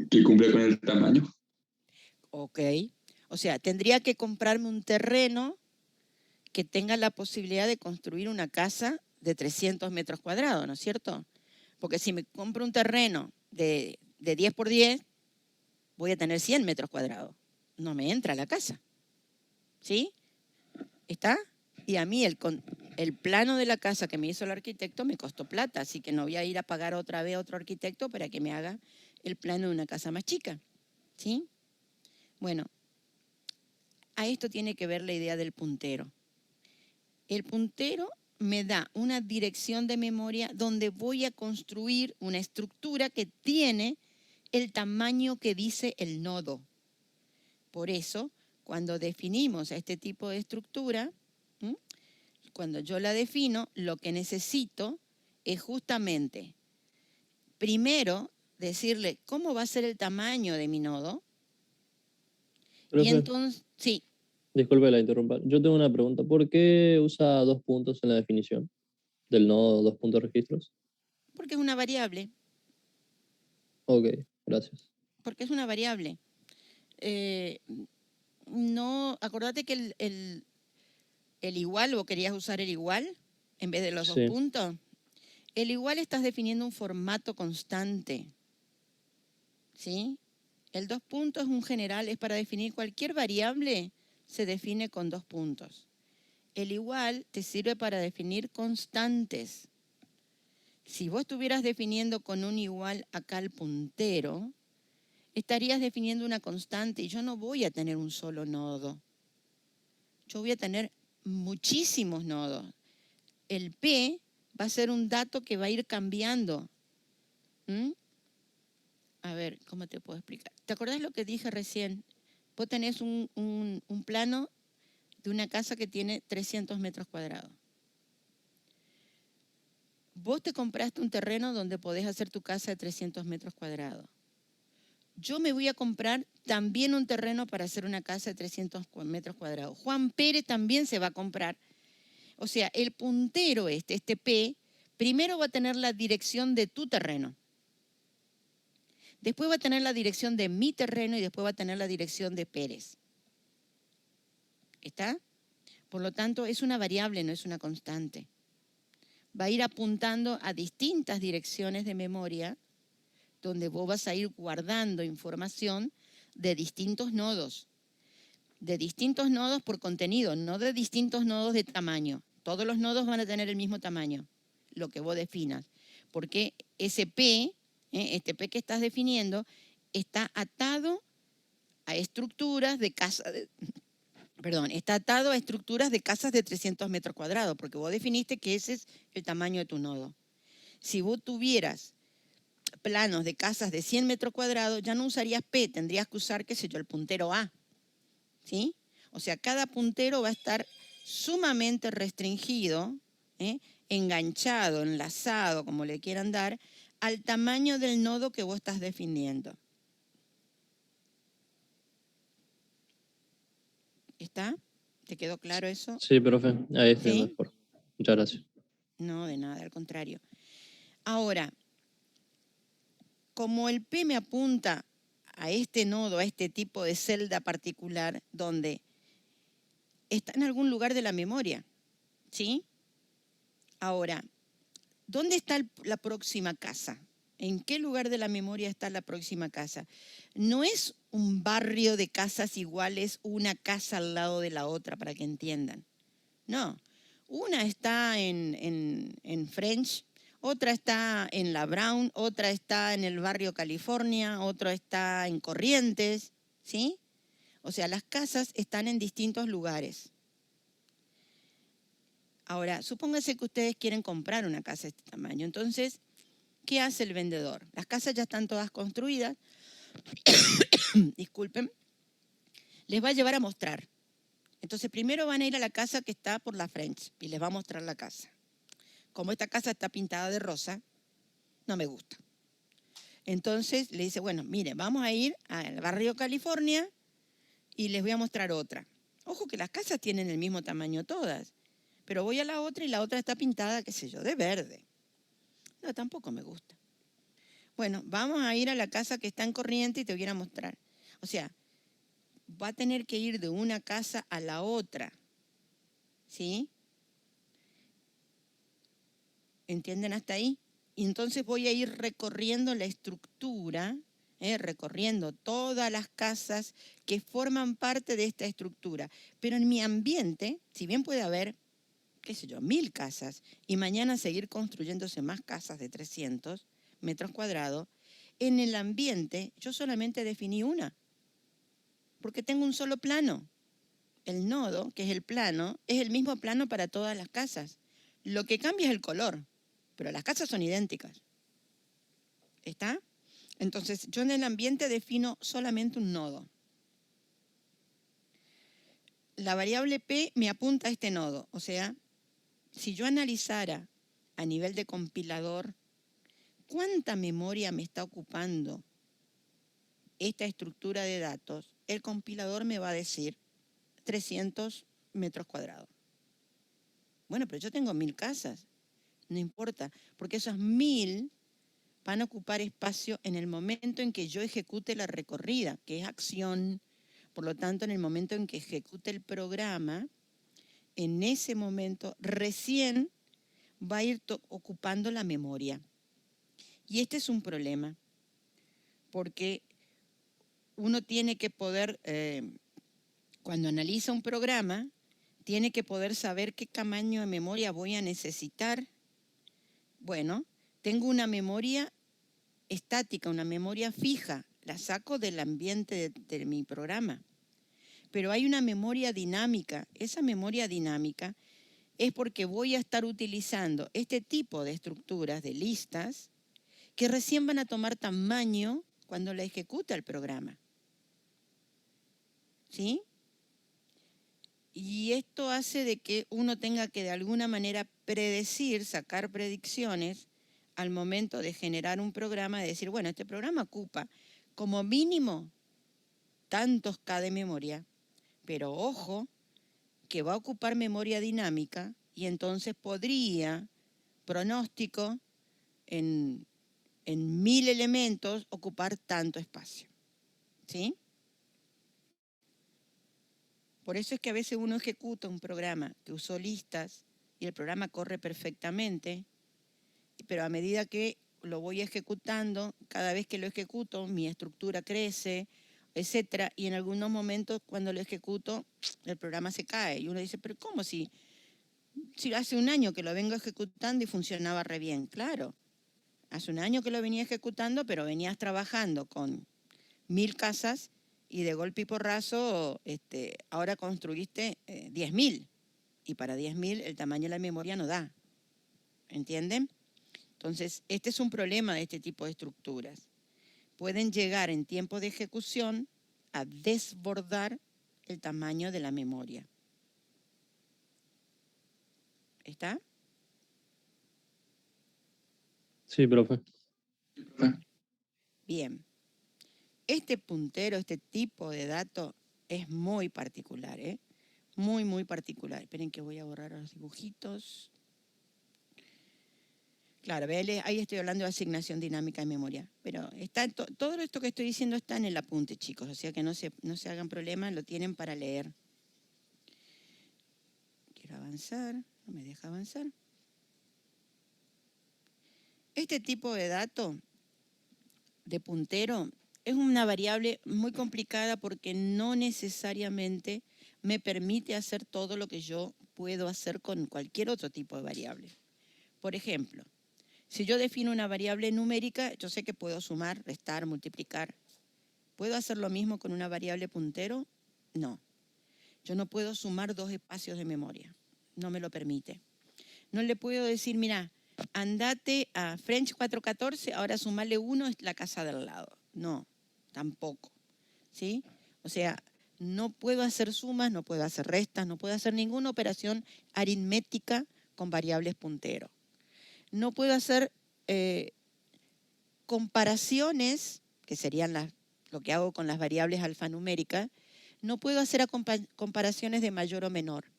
Que cumple con el tamaño. Ok. O sea, tendría que comprarme un terreno que tenga la posibilidad de construir una casa de 300 metros cuadrados, ¿no es cierto? Porque si me compro un terreno de 10 por 10, voy a tener 100 metros cuadrados. No me entra la casa. ¿Sí? ¿Está? Y a mí el plano de la casa que me hizo el arquitecto me costó plata, así que no voy a ir a pagar otra vez a otro arquitecto para que me haga el plano de una casa más chica. ¿Sí? Bueno, a esto tiene que ver la idea del puntero. El puntero me da una dirección de memoria donde voy a construir una estructura que tiene el tamaño que dice el nodo. Por eso, cuando definimos este tipo de estructura, cuando yo la defino, lo que necesito es justamente, primero, decirle cómo va a ser el tamaño de mi nodo. Y Profe, entonces, sí, disculpe la interrumpa. Yo tengo una pregunta. ¿Por qué usa 2 puntos en la definición del nodo 2 puntos registros? porque es una variable, Ok, gracias. porque es una variable. No, acordate que el igual, vos querías usar el igual en vez de los 2 Sí, puntos. El igual estás definiendo un formato constante, ¿sí? El 2 puntos es un general, es para definir cualquier variable, se define con 2 puntos. El igual te sirve para definir constantes. Si vos estuvieras definiendo con un igual acá el puntero, estarías definiendo una constante y yo no voy a tener un solo nodo. Yo voy a tener muchísimos nodos. El P va a ser un dato que va a ir cambiando. A ver, ¿cómo te puedo explicar? ¿Te acordás lo que dije recién? Vos tenés un plano de una casa que tiene 300 metros cuadrados. Vos te compraste un terreno donde podés hacer tu casa de 300 metros cuadrados. Yo me voy a comprar también un terreno para hacer una casa de 300 metros cuadrados. Juan Pérez también se va a comprar. O sea, el puntero este P, primero va a tener la dirección de tu terreno. Después va a tener la dirección de mi terreno y después va a tener la dirección de Pérez. ¿Está? Por lo tanto, es una variable, no es una constante. Va a ir apuntando a distintas direcciones de memoria donde vos vas a ir guardando información de distintos nodos. De distintos nodos por contenido, no de distintos nodos de tamaño. Todos los nodos van a tener el mismo tamaño, lo que vos definas. Porque ese P, este P que estás definiendo, está atado a estructuras de está atado a estructuras de casas de 300 metros cuadrados, porque vos definiste que ese es el tamaño de tu nodo. Si vos tuvieras planos de casas de 100 metros cuadrados, ya no usarías P, tendrías que usar, qué sé yo, el puntero A, ¿sí? O sea, cada puntero va a estar sumamente restringido, enganchado, enlazado, como le quieran dar, al tamaño del nodo que vos estás definiendo. ¿Está? ¿Te quedó claro eso? sí, profe. Ahí estoy ¿Sí? mejor. Muchas gracias. No, de nada, al contrario. Ahora, como el P me apunta a este nodo, a este tipo de celda particular, donde está en algún lugar de la memoria, ¿sí? Ahora, ¿dónde está la próxima casa? ¿En qué lugar de la memoria está la próxima casa? No es un barrio de casas iguales, una casa al lado de la otra, para que entiendan. No, una está en French, otra está en La Brown, otra está en el barrio California, otra está en Corrientes, ¿sí? O sea, las casas están en distintos lugares. Ahora, supóngase que ustedes quieren comprar una casa de este tamaño. Entonces, ¿qué hace el vendedor? Las casas ya están todas construidas. Disculpen. Les va a llevar a mostrar. Entonces, primero van a ir a la casa que está por la French y les va a mostrar la casa. Como esta casa está pintada de rosa, no me gusta. Entonces le dice, bueno, mire, vamos a ir al barrio California y les voy a mostrar otra. Ojo que las casas tienen el mismo tamaño todas, pero voy a la otra y la otra está pintada, qué sé yo, de verde. No, tampoco me gusta. Bueno, vamos a ir a la casa que está en Corriente y te voy a mostrar. O sea, va a tener que ir de una casa a la otra, ¿sí? ¿Entienden hasta ahí? Y entonces voy a ir recorriendo la estructura, recorriendo todas las casas que forman parte de esta estructura. Pero en mi ambiente, si bien puede haber, qué sé yo, 1000 casas y mañana seguir construyéndose más casas de 300 metros cuadrados, en el ambiente yo solamente definí una, porque tengo un solo plano. el nodo, que es el plano, es el mismo plano para todas las casas. Lo que cambia es el color, pero las casas son idénticas. ¿Está? Entonces, yo en el ambiente defino solamente un nodo. La variable P me apunta a este nodo. O sea, si yo analizara a nivel de compilador cuánta memoria me está ocupando esta estructura de datos, el compilador me va a decir 300 metros cuadrados. Bueno, pero yo tengo 1000 casas. No importa, porque esas 1000 van a ocupar espacio en el momento en que yo ejecute la recorrida, que es acción. Por lo tanto, en el momento en que ejecute el programa, en ese momento recién va a ir ocupando la memoria. Y este es un problema, porque uno tiene que poder, cuando analiza un programa, tiene que poder saber qué tamaño de memoria voy a necesitar. Bueno, tengo una memoria estática, una memoria fija, la saco del ambiente de mi programa. Pero hay una memoria dinámica. Esa memoria dinámica es porque voy a estar utilizando este tipo de estructuras, de listas, que recién van a tomar tamaño cuando la ejecuta el programa. ¿Sí? Y esto hace de que uno tenga que de alguna manera predecir, sacar predicciones al momento de generar un programa, de decir, bueno, este programa ocupa como mínimo tantos K de memoria, pero ojo, que va a ocupar memoria dinámica y entonces podría, pronóstico, en 1000 elementos, ocupar tanto espacio. ¿Sí? Por eso es que a veces uno ejecuta un programa que usó listas y el programa corre perfectamente, pero a medida que lo voy ejecutando, cada vez que lo ejecuto, mi estructura crece, etcétera, y en algunos momentos cuando lo ejecuto, el programa se cae. Y uno dice, pero ¿cómo si hace un año que lo vengo ejecutando y funcionaba re bien? Claro, hace un año que lo venía ejecutando, pero venías trabajando con 1000 casas y de golpe y porrazo ahora construiste 10.000. Y para 10.000 el tamaño de la memoria no da. ¿Entienden? Entonces, este es un problema de este tipo de estructuras. Pueden llegar en tiempo de ejecución a desbordar el tamaño de la memoria. ¿Está? Sí, profe. Bien. Este puntero, este tipo de dato es muy particular, ¿eh? Muy, muy particular. Esperen que voy a borrar los dibujitos. Claro, ahí estoy hablando de asignación dinámica de memoria. Pero está todo esto que estoy diciendo está en el apunte, chicos. O sea que no se hagan problemas, lo tienen para leer. Quiero avanzar, no me deja avanzar. Este tipo de dato, de puntero, es una variable muy complicada porque no necesariamente me permite hacer todo lo que yo puedo hacer con cualquier otro tipo de variable. Por ejemplo, si yo defino una variable numérica, yo sé que puedo sumar, restar, multiplicar. ¿Puedo hacer lo mismo con una variable puntero? No. Yo no puedo sumar 2 espacios de memoria. No me lo permite. No le puedo decir, mira, andate a French 414, ahora sumarle 1 es la casa del lado. No, tampoco. ¿Sí? O sea, no puedo hacer sumas, no puedo hacer restas, no puedo hacer ninguna operación aritmética con variables puntero. No puedo hacer comparaciones, que serían lo que hago con las variables alfanuméricas. No puedo hacer comparaciones de mayor o menor.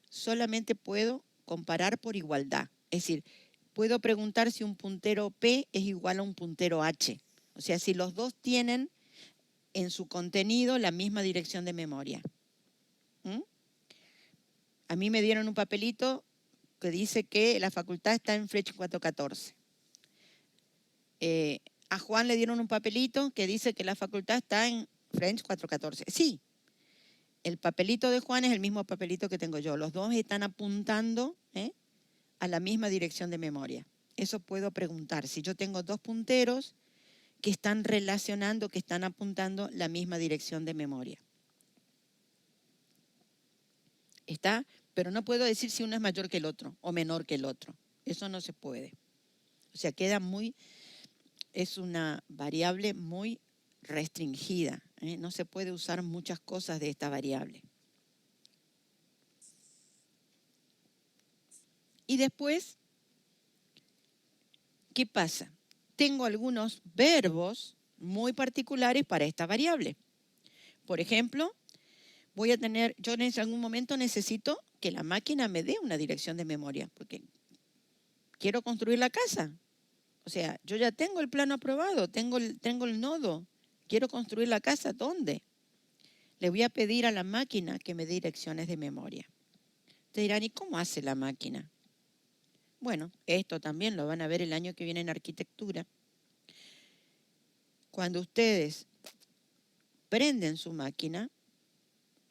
Solamente puedo comparar por igualdad. Es decir, puedo preguntar si un puntero P es igual a un puntero H. O sea, si los dos tienen en su contenido la misma dirección de memoria. A mí me dieron un papelito que dice que la facultad está en French 414. A Juan le dieron un papelito que dice que la facultad está en French 414. Sí, el papelito de Juan es el mismo papelito que tengo yo. Los dos están apuntando a la misma dirección de memoria. Eso puedo preguntar. Si yo tengo 2 punteros que están relacionando, que están apuntando la misma dirección de memoria. ¿Está? Pero no puedo decir si uno es mayor que el otro o menor que el otro. Eso no se puede. O sea, es una variable muy restringida. No se puede usar muchas cosas de esta variable. Y después, ¿qué pasa? Tengo algunos verbos muy particulares para esta variable. Por ejemplo, yo en algún momento necesito que la máquina me dé una dirección de memoria, porque quiero construir la casa. O sea, yo ya tengo el plano aprobado, tengo el nodo, quiero construir la casa, ¿dónde? Le voy a pedir a la máquina que me dé direcciones de memoria. Te dirán, ¿y cómo hace la máquina? Bueno, esto también lo van a ver el año que viene en arquitectura. Cuando ustedes prenden su máquina,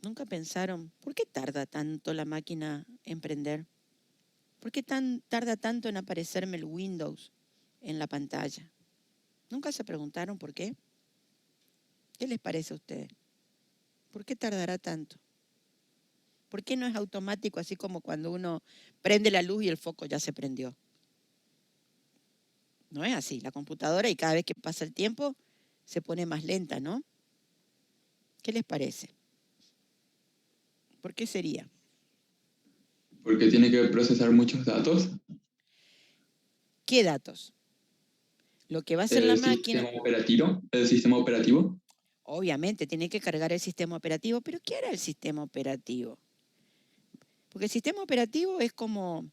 ¿nunca pensaron, ¿por qué tarda tanto la máquina en prender? ¿Por qué tarda tanto en aparecerme el Windows en la pantalla? ¿Nunca se preguntaron por qué? ¿Qué les parece a ustedes? ¿Por qué tardará tanto? ¿Por qué no es automático así como cuando uno prende la luz y el foco ya se prendió? No es así. La computadora, y cada vez que pasa el tiempo se pone más lenta, ¿no? ¿Qué les parece? ¿Por qué sería? Porque tiene que procesar muchos datos. ¿Qué datos? Lo que va a hacer la máquina, El sistema operativo. obviamente tiene que cargar el sistema operativo, pero ¿qué hará el sistema operativo? Porque el sistema operativo es como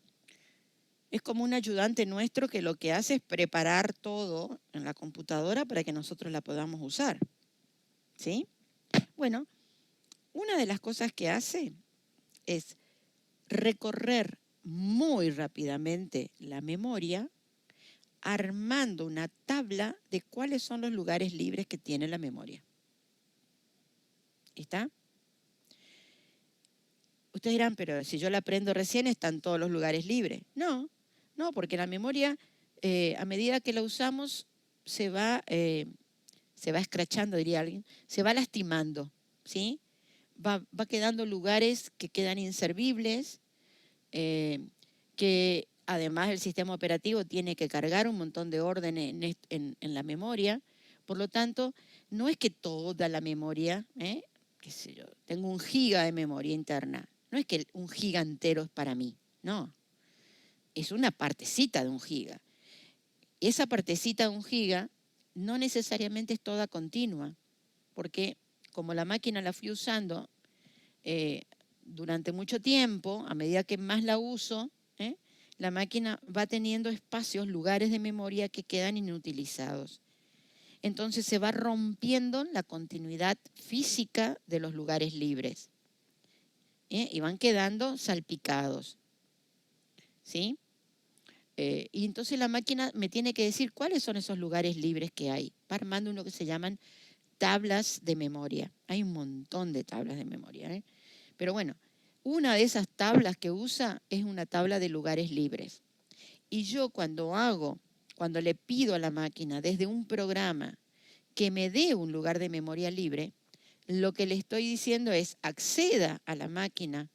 un ayudante nuestro que lo que hace es preparar todo en la computadora para que nosotros la podamos usar. ¿Sí? Bueno, una de las cosas que hace es recorrer muy rápidamente la memoria, armando una tabla de cuáles son los lugares libres que tiene la memoria. ¿Está? Ustedes dirán, pero si yo la prendo recién, están todos los lugares libres. No, porque la memoria, a medida que la usamos, se va escrachando, diría alguien, se va lastimando, ¿sí? Va quedando lugares que quedan inservibles, que además el sistema operativo tiene que cargar un montón de órdenes en la memoria. Por lo tanto, no es que toda la memoria, qué sé yo, tengo 1 giga de memoria interna. No es que 1 giga entero es para mí, no. Es una partecita de 1 giga. Esa partecita de 1 giga no necesariamente es toda continua, porque como la máquina la fui usando durante mucho tiempo, a medida que más la uso, la máquina va teniendo espacios, lugares de memoria que quedan inutilizados. Entonces se va rompiendo la continuidad física de los lugares libres, y van quedando salpicados, ¿sí? Y entonces la máquina me tiene que decir cuáles son esos lugares libres que hay. Va armando uno que se llaman tablas de memoria. Hay un montón de tablas de memoria, Pero bueno, una de esas tablas que usa es una tabla de lugares libres. Y yo cuando le pido a la máquina desde un programa que me dé un lugar de memoria libre, lo que le estoy diciendo es acceda a la máquina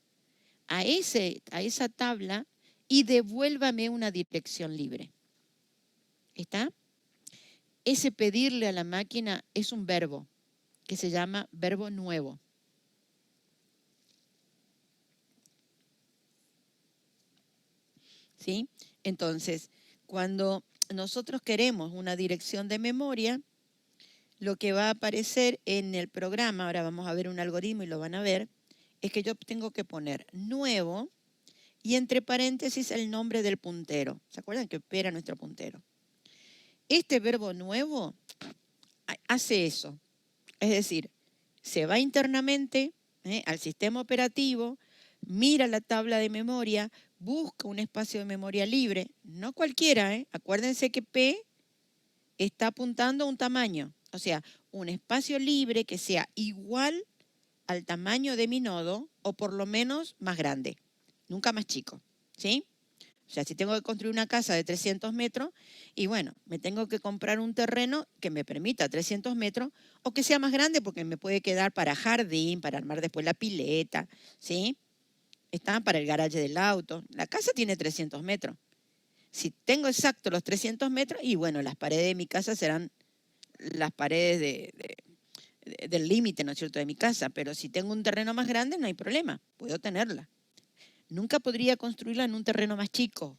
a esa tabla y devuélvame una dirección libre. ¿Está? Ese pedirle a la máquina es un verbo que se llama verbo nuevo. ¿Sí? Entonces, cuando nosotros queremos una dirección de memoria, lo que va a aparecer en el programa, ahora vamos a ver un algoritmo y lo van a ver, es que yo tengo que poner nuevo y entre paréntesis el nombre del puntero. ¿Se acuerdan que opera nuestro puntero? Este verbo nuevo hace eso. Es decir, se va internamente al sistema operativo, mira la tabla de memoria, busca un espacio de memoria libre, no cualquiera, acuérdense que P está apuntando a un tamaño, o sea, un espacio libre que sea igual al tamaño de mi nodo o por lo menos más grande, nunca más chico, ¿sí? O sea, si tengo que construir una casa de 300 metros, y bueno, me tengo que comprar un terreno que me permita 300 metros o que sea más grande porque me puede quedar para jardín, para armar después la pileta, ¿sí? Está para el garaje del auto. La casa tiene 300 metros. Si tengo exacto los 300 metros, y bueno, las paredes de mi casa serán las paredes del límite, ¿no es cierto?, de mi casa. Pero si tengo un terreno más grande, no hay problema. Puedo tenerla. Nunca podría construirla en un terreno más chico.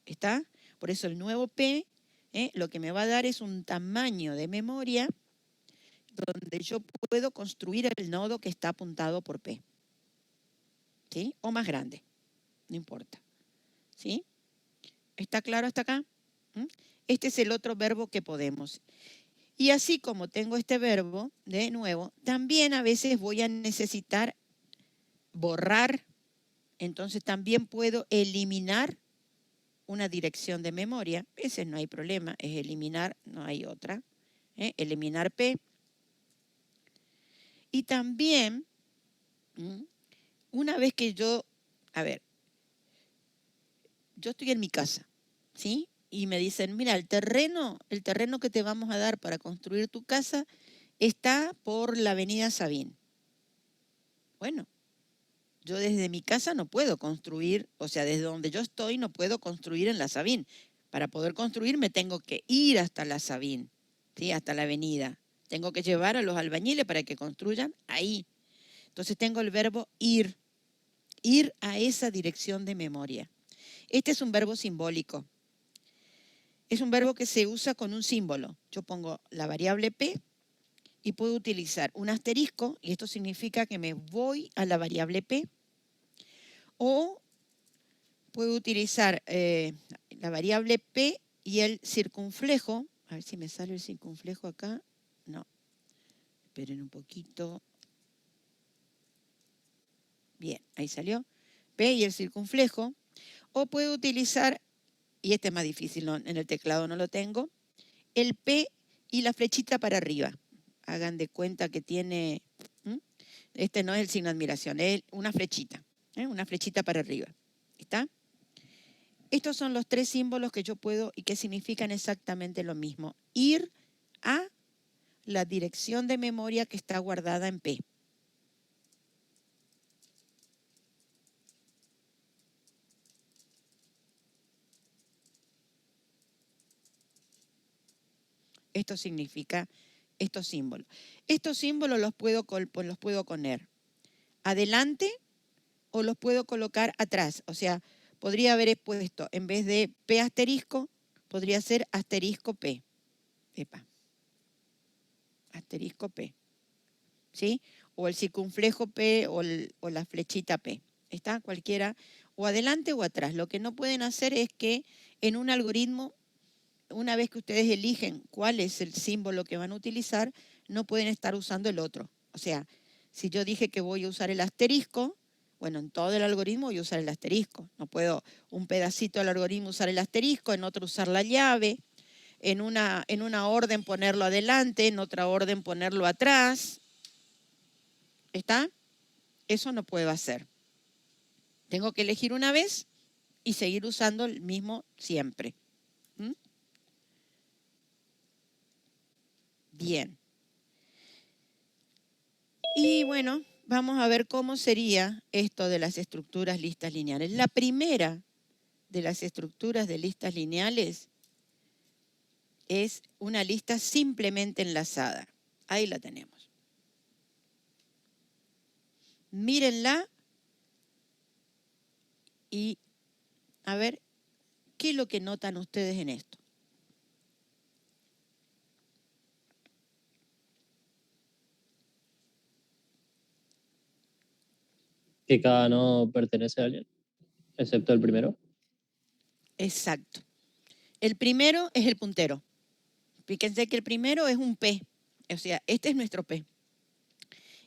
¿Está? Por eso el nuevo P, lo que me va a dar es un tamaño de memoria donde yo puedo construir el nodo que está apuntado por P. ¿Sí? O más grande. No importa. ¿Sí? ¿Está claro hasta acá? ¿Mm? Este es el otro verbo que podemos. Y así como tengo este verbo, de nuevo, también a veces voy a necesitar borrar. Entonces también puedo eliminar una dirección de memoria. Ese no hay problema, es eliminar, no hay otra. Eliminar P. Y también, una vez que yo, a ver, yo estoy en mi casa, ¿sí? Y me dicen, mira, el terreno que te vamos a dar para construir tu casa está por la avenida Sabín. Bueno, yo desde mi casa no puedo construir, o sea, desde donde yo estoy no puedo construir en la Sabín. Para poder construir me tengo que ir hasta la Sabín, ¿sí? Hasta la avenida. Tengo que llevar a los albañiles para que construyan ahí. Entonces tengo el verbo ir a esa dirección de memoria. Este es un verbo simbólico. Es un verbo que se usa con un símbolo. Yo pongo la variable P y puedo utilizar un asterisco, y esto significa que me voy a la variable P, o puedo utilizar la variable P y el circunflejo. A ver si me sale el circunflejo acá. No. Esperen un poquito. Bien, ahí salió. P y el circunflejo. O puedo utilizar, y este es más difícil, en el teclado no lo tengo, el P y la flechita para arriba. Hagan de cuenta que tiene, este no es el signo de admiración, es una flechita para arriba. ¿Está? Estos son los tres símbolos que yo puedo y que significan exactamente lo mismo. Ir a la dirección de memoria que está guardada en P. Esto significa estos símbolos. Estos símbolos los puedo poner adelante o los puedo colocar atrás. O sea, podría haber puesto, en vez de P asterisco, podría ser asterisco P. Epa. Asterisco P. ¿Sí? O el circunflejo P o la flechita P. ¿Está? Cualquiera. O adelante o atrás. Lo que no pueden hacer es que en un algoritmo, una vez que ustedes eligen cuál es el símbolo que van a utilizar, no pueden estar usando el otro. O sea, si yo dije que voy a usar el asterisco, bueno, en todo el algoritmo voy a usar el asterisco. No puedo un pedacito del algoritmo usar el asterisco, en otro usar la llave, en una orden ponerlo adelante, en otra orden ponerlo atrás. ¿Está? Eso no puedo hacer. Tengo que elegir una vez y seguir usando el mismo siempre. Bien. Y bueno, vamos a ver cómo sería esto de las estructuras listas lineales. La primera de las estructuras de listas lineales es una lista simplemente enlazada. Ahí la tenemos. Mírenla y a ver qué es lo que notan ustedes en esto. Que cada nodo pertenece a alguien, excepto el primero. Exacto. El primero es el puntero. Fíjense que el primero es un P. O sea, este es nuestro P.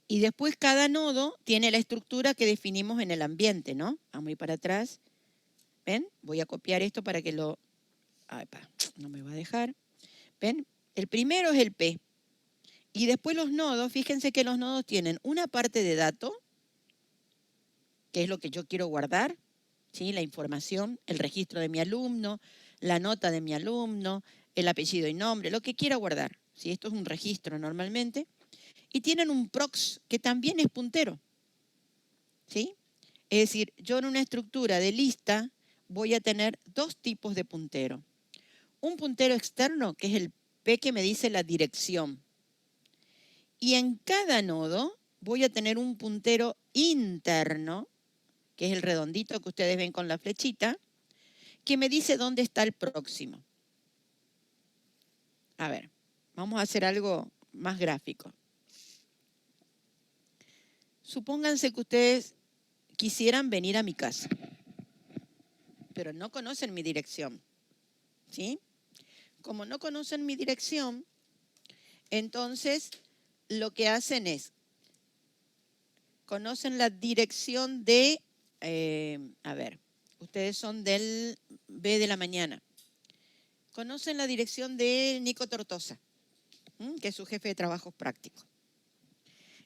Y después cada nodo tiene la estructura que definimos en el ambiente, ¿no? Vamos a ir para atrás. ¿Ven? Voy a copiar esto para que lo... Ay, no me va a dejar. ¿Ven? El primero es el P. Y después los nodos, fíjense que los nodos tienen una parte de dato, que es lo que yo quiero guardar, ¿sí? La información, el registro de mi alumno, la nota de mi alumno, el apellido y nombre, lo que quiera guardar. ¿Sí? Esto es un registro normalmente. Y tienen un prox que también es puntero. ¿Sí? Es decir, yo en una estructura de lista voy a tener dos tipos de puntero. Un puntero externo, que es el P que me dice la dirección. Y en cada nodo voy a tener un puntero interno, que es el redondito que ustedes ven con la flechita, que me dice dónde está el próximo. A ver, vamos a hacer algo más gráfico. Supónganse que ustedes quisieran venir a mi casa, pero no conocen mi dirección, ¿sí? Como no conocen mi dirección, entonces lo que hacen es, conocen la dirección de, a ver, ustedes son del B de la mañana. Conocen la dirección de Nico Tortosa, que es su jefe de trabajos prácticos.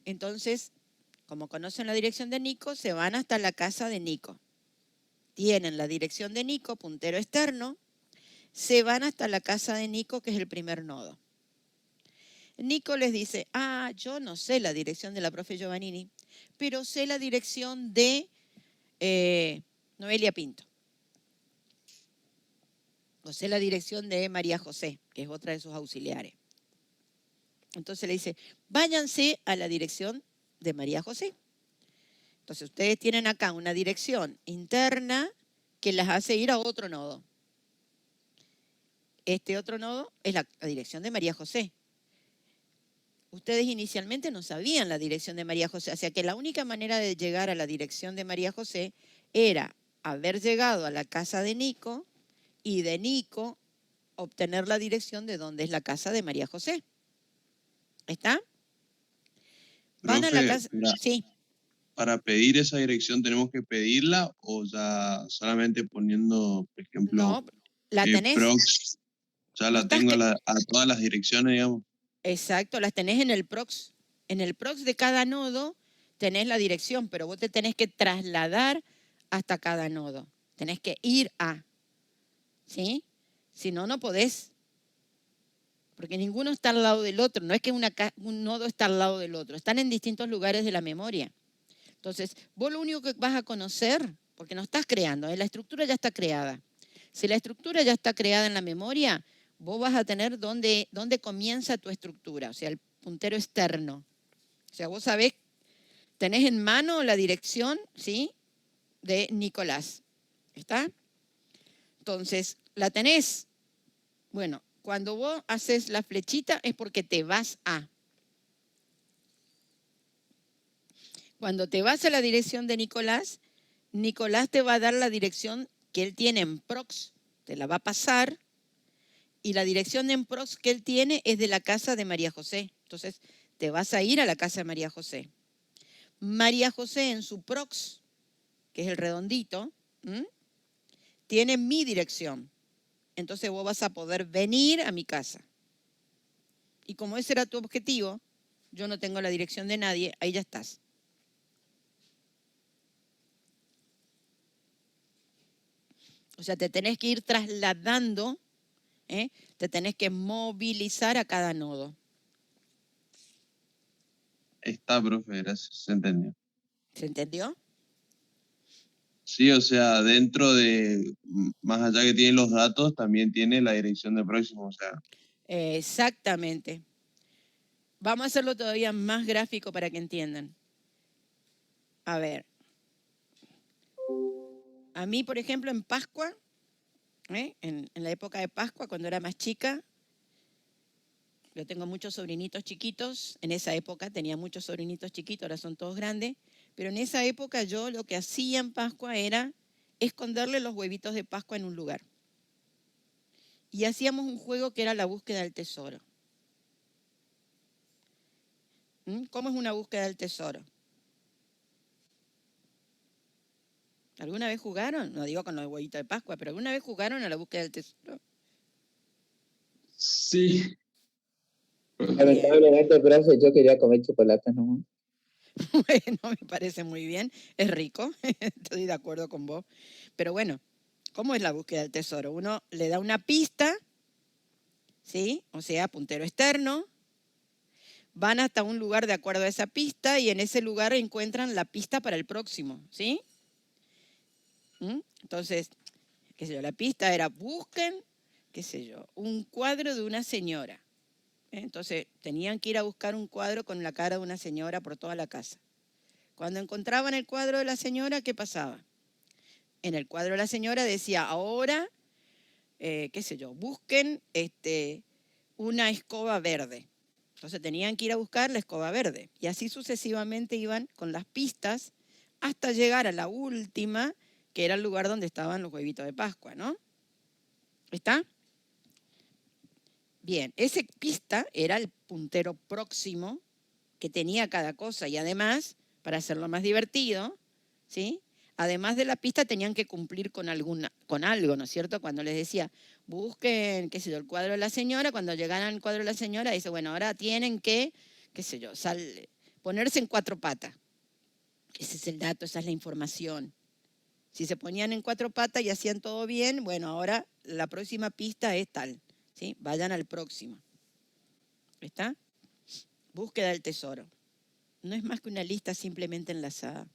Entonces, como conocen la dirección de Nico, se van hasta la casa de Nico. Tienen la dirección de Nico, puntero externo, se van hasta la casa de Nico, que es el primer nodo. Nico les dice, yo no sé la dirección de la profe Giovannini, pero sé la dirección de Noelia Pinto. O sé la dirección de María José, que es otra de sus auxiliares. Entonces le dice, váyanse a la dirección de María José. Entonces ustedes tienen acá una dirección interna que las hace ir a otro nodo. Este otro nodo es la dirección de María José. Ustedes inicialmente no sabían la dirección de María José, o sea que la única manera de llegar a la dirección de María José era haber llegado a la casa de Nico y de Nico obtener la dirección de dónde es la casa de María José. ¿Está? Van a la Profe, casa. Sí. para pedir esa dirección tenemos que pedirla o ya solamente poniendo, por ejemplo, No, la tenés. prox, ya No la estás tengo que- a todas las direcciones, digamos. Exacto, las tenés en el prox. En el prox de cada nodo tenés la dirección, pero vos te tenés que trasladar hasta cada nodo. Tenés que ir a. ¿Sí? Si no, no podés. Porque ninguno está al lado del otro. No es que un nodo está al lado del otro. Están en distintos lugares de la memoria. Entonces, vos lo único que vas a conocer, porque no estás creando, la estructura ya está creada. Si la estructura ya está creada en la memoria, vos vas a tener dónde comienza tu estructura, o sea, el puntero externo. O sea, vos sabés, tenés en mano la dirección, ¿sí?, de Nicolás. ¿Está? Entonces, la tenés. Bueno, cuando vos haces la flechita es porque te vas a. Cuando te vas a la dirección de Nicolás, Nicolás te va a dar la dirección que él tiene en prox, te la va a pasar, y la dirección en prox que él tiene es de la casa de María José. Entonces, te vas a ir a la casa de María José. María José en su prox, que es el redondito, tiene mi dirección. Entonces vos vas a poder venir a mi casa. Y como ese era tu objetivo, yo no tengo la dirección de nadie, ahí ya estás. O sea, te tenés que ir trasladando, te tenés que movilizar a cada nodo. Está, profe, gracias, se entendió. ¿Se entendió? Sí, o sea, dentro de, más allá que tiene los datos, también tiene la dirección de próximo, o sea. Exactamente. Vamos a hacerlo todavía más gráfico para que entiendan. A ver. A mí, por ejemplo, en Pascua, en la época de Pascua, cuando era más chica, yo tengo muchos sobrinitos chiquitos. En esa época tenía muchos sobrinitos chiquitos, ahora son todos grandes. Pero en esa época yo lo que hacía en Pascua era esconderle los huevitos de Pascua en un lugar. Y hacíamos un juego que era la búsqueda del tesoro. ¿Cómo es una búsqueda del tesoro? ¿Alguna vez jugaron? No digo con los huevitos de Pascua, pero ¿alguna vez jugaron a la búsqueda del tesoro? Sí. Lamentablemente, profe, yo quería comer chocolate nomás. Bueno, me parece muy bien, es rico, estoy de acuerdo con vos. Pero bueno, ¿cómo es la búsqueda del tesoro? Uno le da una pista, ¿sí? O sea, puntero externo, van hasta un lugar de acuerdo a esa pista y en ese lugar encuentran la pista para el próximo, ¿sí? Entonces, qué sé yo, la pista era busquen, qué sé yo, un cuadro de una señora. Entonces, tenían que ir a buscar un cuadro con la cara de una señora por toda la casa. Cuando encontraban el cuadro de la señora, ¿qué pasaba? En el cuadro de la señora decía, ahora, qué sé yo, busquen una escoba verde. Entonces tenían que ir a buscar la escoba verde. Y así sucesivamente iban con las pistas hasta llegar a la última, que era el lugar donde estaban los huevitos de Pascua, ¿no? ¿Está? Bien, esa pista era el puntero próximo que tenía cada cosa. Y además, para hacerlo más divertido, ¿sí? Además de la pista tenían que cumplir con algo, ¿no es cierto? Cuando les decía, busquen, qué sé yo, el cuadro de la señora, cuando llegaran al cuadro de la señora, dice, bueno, ahora tienen que, qué sé yo, ponerse en 4 patas. Ese es el dato, esa es la información. Si se ponían en 4 patas y hacían todo bien, bueno, ahora la próxima pista es tal, ¿sí? Vayan al próximo. ¿Está? Búsqueda del tesoro. No es más que una lista simplemente enlazada.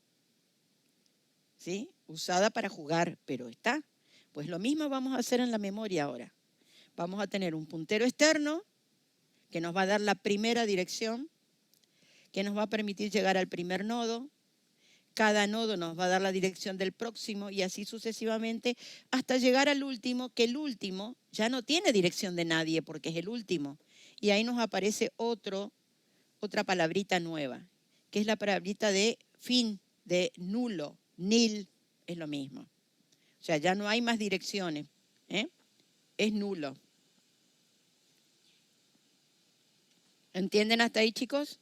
¿Sí? Usada para jugar, pero está. Pues lo mismo vamos a hacer en la memoria ahora. Vamos a tener un puntero externo que nos va a dar la primera dirección, que nos va a permitir llegar al primer nodo. Cada nodo nos va a dar la dirección del próximo y así sucesivamente hasta llegar al último, que el último ya no tiene dirección de nadie porque es el último. Y ahí nos aparece otra palabrita nueva, que es la palabrita de fin, de nulo. Nil es lo mismo. O sea, ya no hay más direcciones. Es nulo. ¿Entienden hasta ahí, chicos?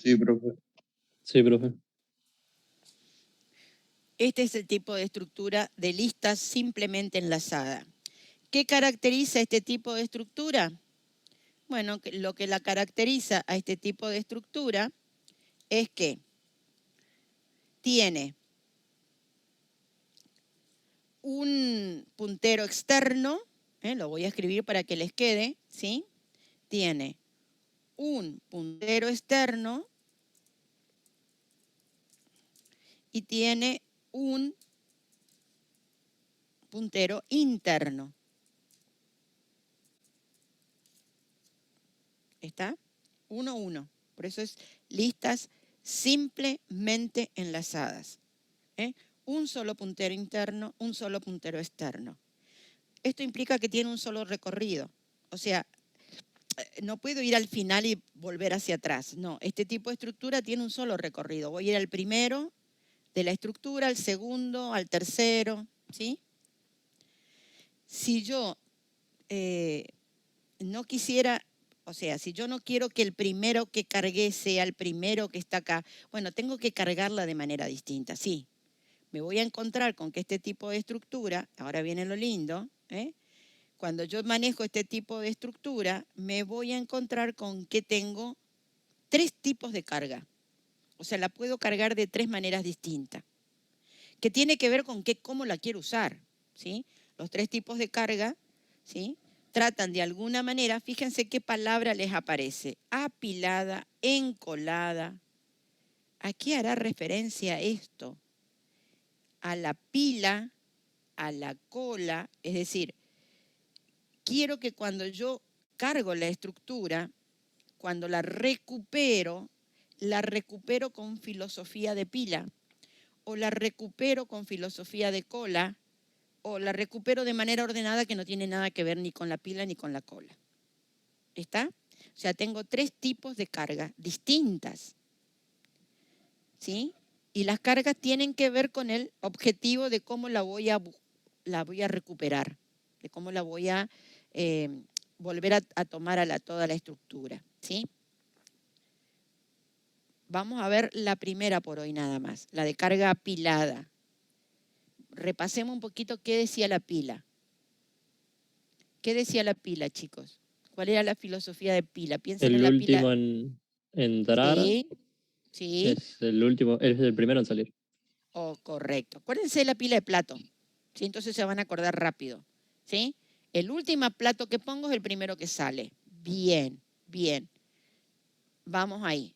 Sí, profe. Sí, profe. Este es el tipo de estructura de listas simplemente enlazada. ¿Qué caracteriza este tipo de estructura? Bueno, lo que la caracteriza a este tipo de estructura es que tiene un puntero externo, lo voy a escribir para que les quede, ¿sí? Tiene un puntero externo y tiene un puntero interno. ¿Está? 1, 1. Por eso es listas simplemente enlazadas. Un solo puntero interno, un solo puntero externo. Esto implica que tiene un solo recorrido. O sea, no puedo ir al final y volver hacia atrás. No, este tipo de estructura tiene un solo recorrido. Voy a ir al primero de la estructura, al segundo, al tercero, ¿sí? Si yo no quisiera, o sea, si yo no quiero que el primero que cargué sea el primero que está acá, bueno, tengo que cargarla de manera distinta, sí. Me voy a encontrar con que este tipo de estructura, ahora viene lo lindo, cuando yo manejo este tipo de estructura, me voy a encontrar con que tengo 3 tipos de carga. O sea, la puedo cargar de 3 maneras distintas, que tiene que ver con cómo la quiero usar, ¿sí? Los 3 tipos de carga, ¿sí? Tratan de alguna manera, fíjense qué palabra les aparece, apilada, encolada. ¿A qué hará referencia esto? A la pila, a la cola, es decir, quiero que cuando yo cargo la estructura, cuando la recupero con filosofía de pila, o la recupero con filosofía de cola, o la recupero de manera ordenada que no tiene nada que ver ni con la pila ni con la cola. ¿Está? O sea, tengo 3 tipos de carga distintas. ¿Sí? Y las cargas tienen que ver con el objetivo de cómo la voy a recuperar, de cómo la voy a volver a tomar toda la estructura. ¿Sí? Vamos a ver la primera por hoy nada más, la de carga apilada. Repasemos un poquito qué decía la pila. ¿Qué decía la pila, chicos? ¿Cuál era la filosofía de pila? Piensen en El la último pila. en entrar Sí. es el primero en salir. Oh, correcto. Acuérdense de la pila de plato. ¿Sí? Entonces se van a acordar rápido. ¿Sí? El último plato que pongo es el primero que sale. Bien, bien. Vamos ahí.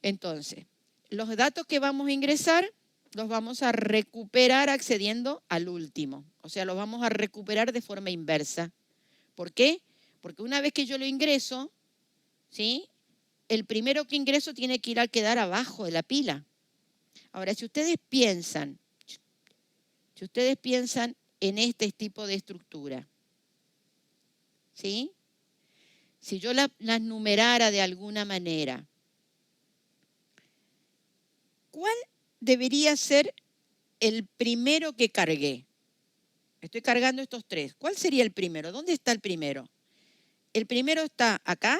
Entonces, los datos que vamos a ingresar los vamos a recuperar accediendo al último. O sea, los vamos a recuperar de forma inversa. ¿Por qué? Porque una vez que yo lo ingreso, ¿sí? El primero que ingreso tiene que ir a quedar abajo de la pila. Ahora, si ustedes piensan en este tipo de estructura, ¿sí? Si yo las numerara de alguna manera, ¿cuál debería ser el primero que cargué? Estoy cargando estos tres. ¿Cuál sería el primero? ¿Dónde está el primero? ¿El primero está acá?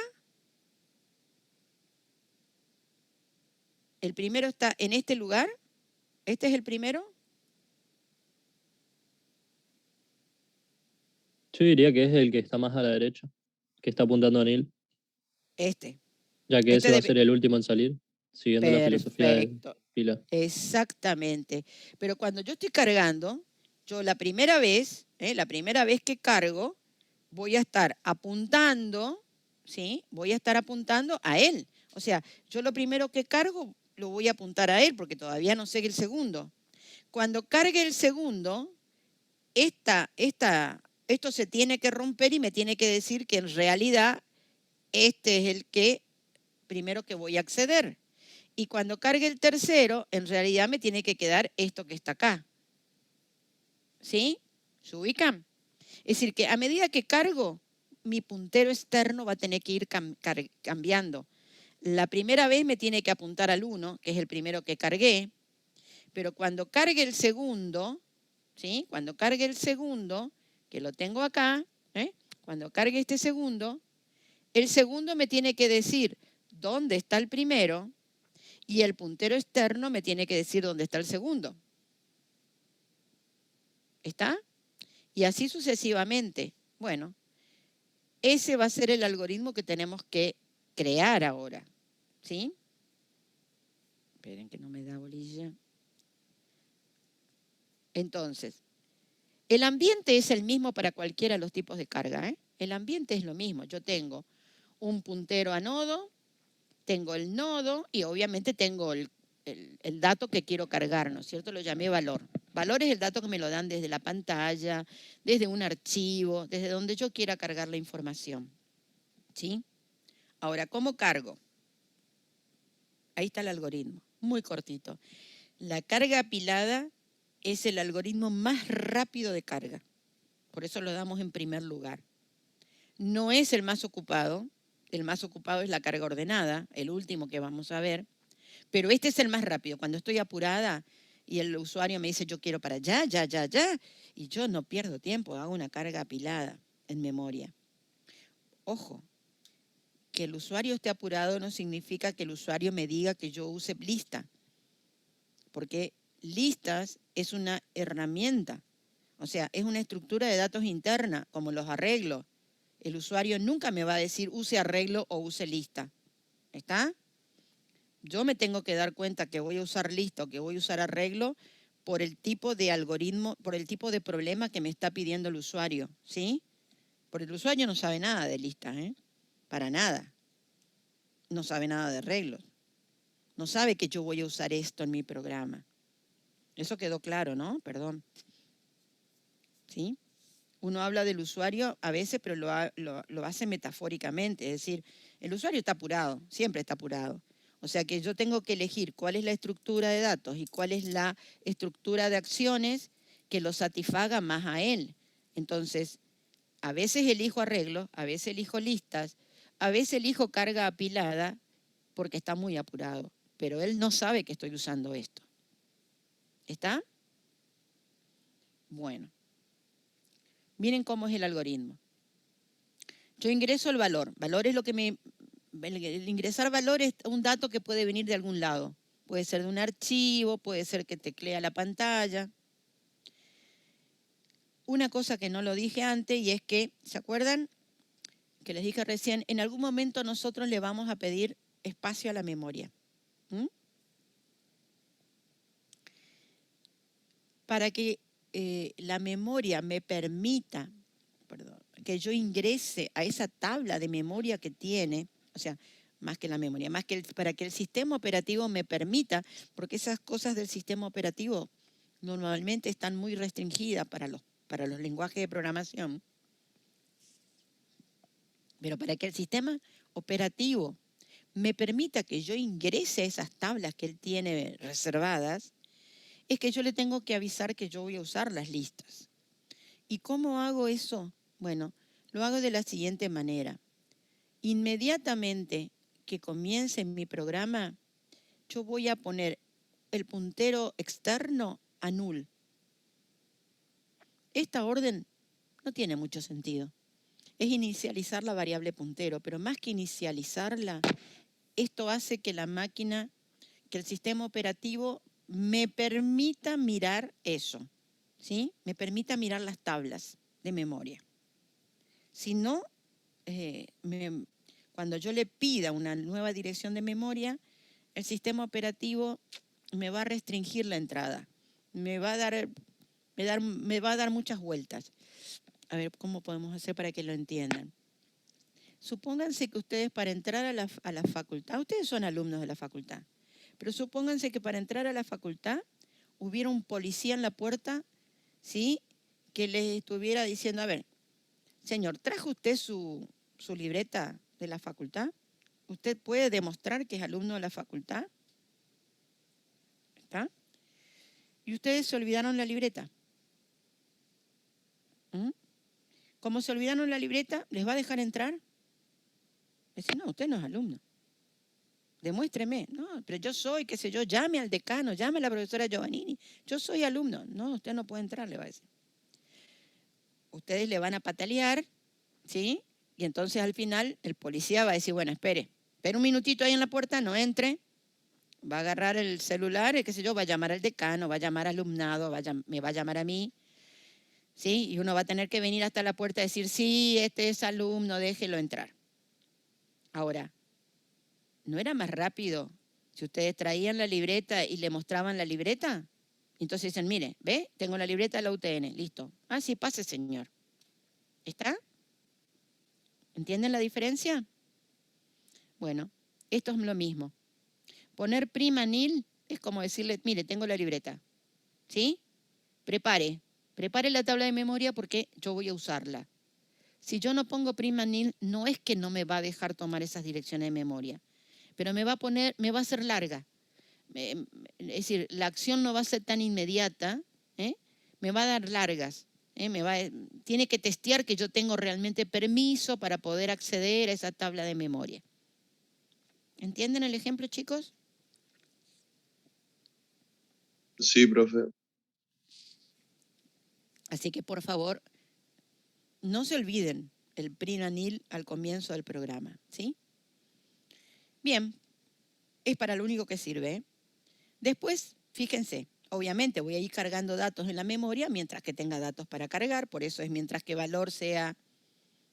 ¿El primero está en este lugar? ¿Este es el primero? Yo diría que es el que está más a la derecha, que está apuntando a Neil, Este. ya que Este ese va a ser el último en salir, siguiendo la filosofía de Perfecto. pila. Exactamente. Pero cuando yo estoy cargando, yo la primera vez que cargo, voy a estar apuntando, ¿sí? Voy a estar apuntando a él. O sea, yo lo primero que cargo lo voy a apuntar a él porque todavía no sé el segundo. Cuando cargue el segundo, esto se tiene que romper y me tiene que decir que en realidad este es el que primero que voy a acceder. Y cuando cargue el tercero, en realidad me tiene que quedar esto que está acá. ¿Sí? ¿Se ubican? Es decir, que a medida que cargo, mi puntero externo va a tener que ir cambiando. La primera vez me tiene que apuntar al 1, que es el primero que cargué, pero cuando cargue el segundo, ¿sí? Cuando cargue el segundo, que lo tengo acá, cuando cargue este segundo, el segundo me tiene que decir dónde está el primero y el puntero externo me tiene que decir dónde está el segundo. ¿Está? Y así sucesivamente. Bueno, ese va a ser el algoritmo que tenemos que crear ahora. ¿Sí? Esperen que no me da bolilla. Entonces, el ambiente es el mismo para cualquiera de los tipos de carga. El ambiente es lo mismo. Yo tengo un puntero a nodo, tengo el nodo y obviamente tengo el dato que quiero cargar, ¿no es cierto? Lo llamé valor. Valor es el dato que me lo dan desde la pantalla, desde un archivo, desde donde yo quiera cargar la información. ¿Sí? Ahora, ¿cómo cargo? Ahí está el algoritmo, muy cortito. La carga apilada es el algoritmo más rápido de carga. Por eso lo damos en primer lugar. No es el más ocupado es la carga ordenada, el último que vamos a ver, pero este es el más rápido. Cuando estoy apurada y el usuario me dice yo quiero para allá, ya, y yo no pierdo tiempo, hago una carga apilada en memoria. Ojo, que el usuario esté apurado no significa que el usuario me diga que yo use lista, porque listas es una herramienta, o sea, es una estructura de datos interna, como los arreglos. El usuario nunca me va a decir use arreglo o use lista. ¿Está? Yo me tengo que dar cuenta que voy a usar lista o que voy a usar arreglo por el tipo de algoritmo, por el tipo de problema que me está pidiendo el usuario. ¿Sí? Porque el usuario no sabe nada de listas, para nada. No sabe nada de arreglos. No sabe que yo voy a usar esto en mi programa. Eso quedó claro, ¿no? Perdón. ¿Sí? Uno habla del usuario a veces, pero lo hace metafóricamente. Es decir, el usuario está apurado, siempre está apurado. O sea que yo tengo que elegir cuál es la estructura de datos y cuál es la estructura de acciones que lo satisfaga más a él. Entonces, a veces elijo arreglos, a veces elijo listas, a veces elijo carga apilada porque está muy apurado. Pero él no sabe que estoy usando esto. ¿Está? Bueno. Miren cómo es el algoritmo. Yo ingreso el valor. Valor es lo que el ingresar valor es un dato que puede venir de algún lado. Puede ser de un archivo, puede ser que teclea la pantalla. Una cosa que no lo dije antes y es que, ¿se acuerdan? Que les dije recién, en algún momento nosotros le vamos a pedir espacio a la memoria. Para que la memoria me permita, que yo ingrese a esa tabla de memoria que tiene, o sea, más que la memoria, para que el sistema operativo me permita, porque esas cosas del sistema operativo normalmente están muy restringidas para los lenguajes de programación. Pero para que el sistema operativo me permita que yo ingrese esas tablas que él tiene reservadas, es que yo le tengo que avisar que yo voy a usar las listas. ¿Y cómo hago eso? Bueno, lo hago de la siguiente manera. Inmediatamente que comience mi programa, yo voy a poner el puntero externo a null. Esta orden no tiene mucho sentido. Es inicializar la variable puntero, pero más que inicializarla, esto hace que la máquina, que el sistema operativo me permita mirar eso, ¿sí? Me permita mirar las tablas de memoria. Si no, cuando yo le pida una nueva dirección de memoria, el sistema operativo me va a restringir la entrada. Me va a dar muchas vueltas. A ver, ¿cómo podemos hacer para que lo entiendan? Supónganse que ustedes para entrar a la facultad, ustedes son alumnos de la facultad, pero supónganse que para entrar a la facultad hubiera un policía en la puerta, ¿sí? Que les estuviera diciendo, a ver, señor, ¿trajo usted su libreta de la facultad? ¿Usted puede demostrar que es alumno de la facultad? ¿Está? Y ustedes se olvidaron la libreta. Como se olvidaron la libreta, ¿les va a dejar entrar? Dice, no, usted no es alumno. Demuéstreme. No, pero yo soy, qué sé yo, llame al decano, llame a la profesora Giovannini. Yo soy alumno. No, usted no puede entrar, le va a decir. Ustedes le van a patalear, ¿sí? Y entonces al final el policía va a decir, bueno, espere un minutito ahí en la puerta, no entre. Va a agarrar el celular, qué sé yo, va a llamar al decano, va a llamar al alumnado, me va a llamar a mí. ¿Sí? Y uno va a tener que venir hasta la puerta y decir, sí, este es alumno, déjelo entrar. Ahora, ¿no era más rápido si ustedes traían la libreta y le mostraban la libreta? Entonces dicen, mire, ¿ve? Tengo la libreta de la UTN, listo. Ah, sí, pase, señor. ¿Está? ¿Entienden la diferencia? Bueno, esto es lo mismo. Poner prima nil es como decirle, mire, tengo la libreta. ¿Sí? Prepare la tabla de memoria porque yo voy a usarla. Si yo no pongo prima nil, no es que no me va a dejar tomar esas direcciones de memoria, pero me va a hacer larga. Es decir, la acción no va a ser tan inmediata, me va a dar largas. Tiene que testear que yo tengo realmente permiso para poder acceder a esa tabla de memoria. ¿Entienden el ejemplo, chicos? Sí, profe. Así que, por favor, no se olviden el prima nil al comienzo del programa, ¿sí? Bien, es para lo único que sirve. Después, fíjense, obviamente voy a ir cargando datos en la memoria mientras que tenga datos para cargar, por eso es mientras que valor sea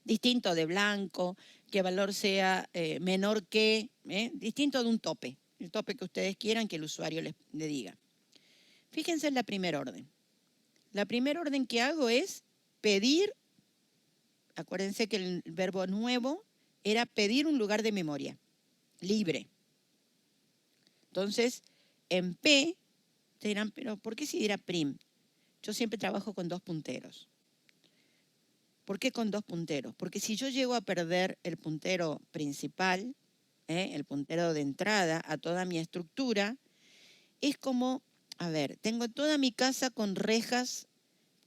distinto de blanco, que valor sea menor que, distinto de un tope, el tope que ustedes quieran que el usuario le diga. Fíjense en la primera orden. La primera orden que hago es pedir, acuérdense que el verbo nuevo era pedir un lugar de memoria, libre. Entonces, en P, te dirán, pero ¿por qué si dirá prim? Yo siempre trabajo con dos punteros. ¿Por qué con dos punteros? Porque si yo llego a perder el puntero principal, el puntero de entrada a toda mi estructura, es como, a ver, tengo toda mi casa con rejas,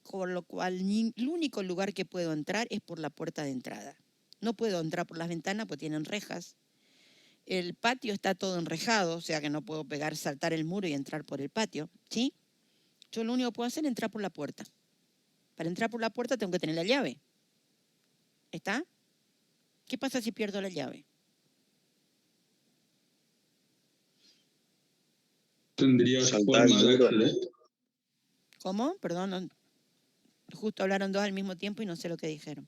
con lo cual el único lugar que puedo entrar es por la puerta de entrada. No puedo entrar por las ventanas porque tienen rejas. El patio está todo enrejado, o sea que no puedo saltar el muro y entrar por el patio, ¿sí? Yo lo único que puedo hacer es entrar por la puerta. Para entrar por la puerta tengo que tener la llave. ¿Está? ¿Qué pasa si pierdo la llave? ¿Tendrías Saltar forma el de muro. acceder? ¿Cómo? Perdón, justo hablaron dos al mismo tiempo y no sé lo que dijeron.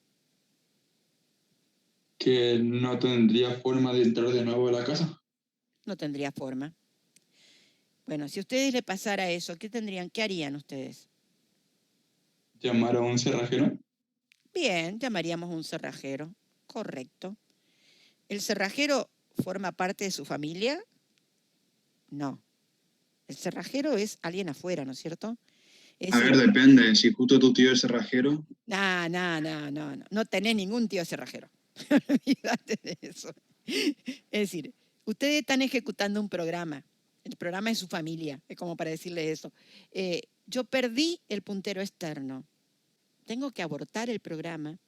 ¿Que no tendría forma de entrar de nuevo a la casa? No tendría forma. Bueno, si a ustedes les pasara eso, ¿qué harían ustedes? ¿Llamar a un cerrajero? Bien, llamaríamos a un cerrajero. Correcto. El cerrajero forma parte de su familia? No. El cerrajero es alguien afuera, ¿no es cierto? Es A ver, decir, depende. Si justo tu tío es cerrajero, no tenés ningún tío cerrajero. Olvídate de eso. Es decir, ustedes están ejecutando un programa. El programa es su familia, es como para decirle eso. Yo perdí el puntero externo. Tengo que abortar el programa.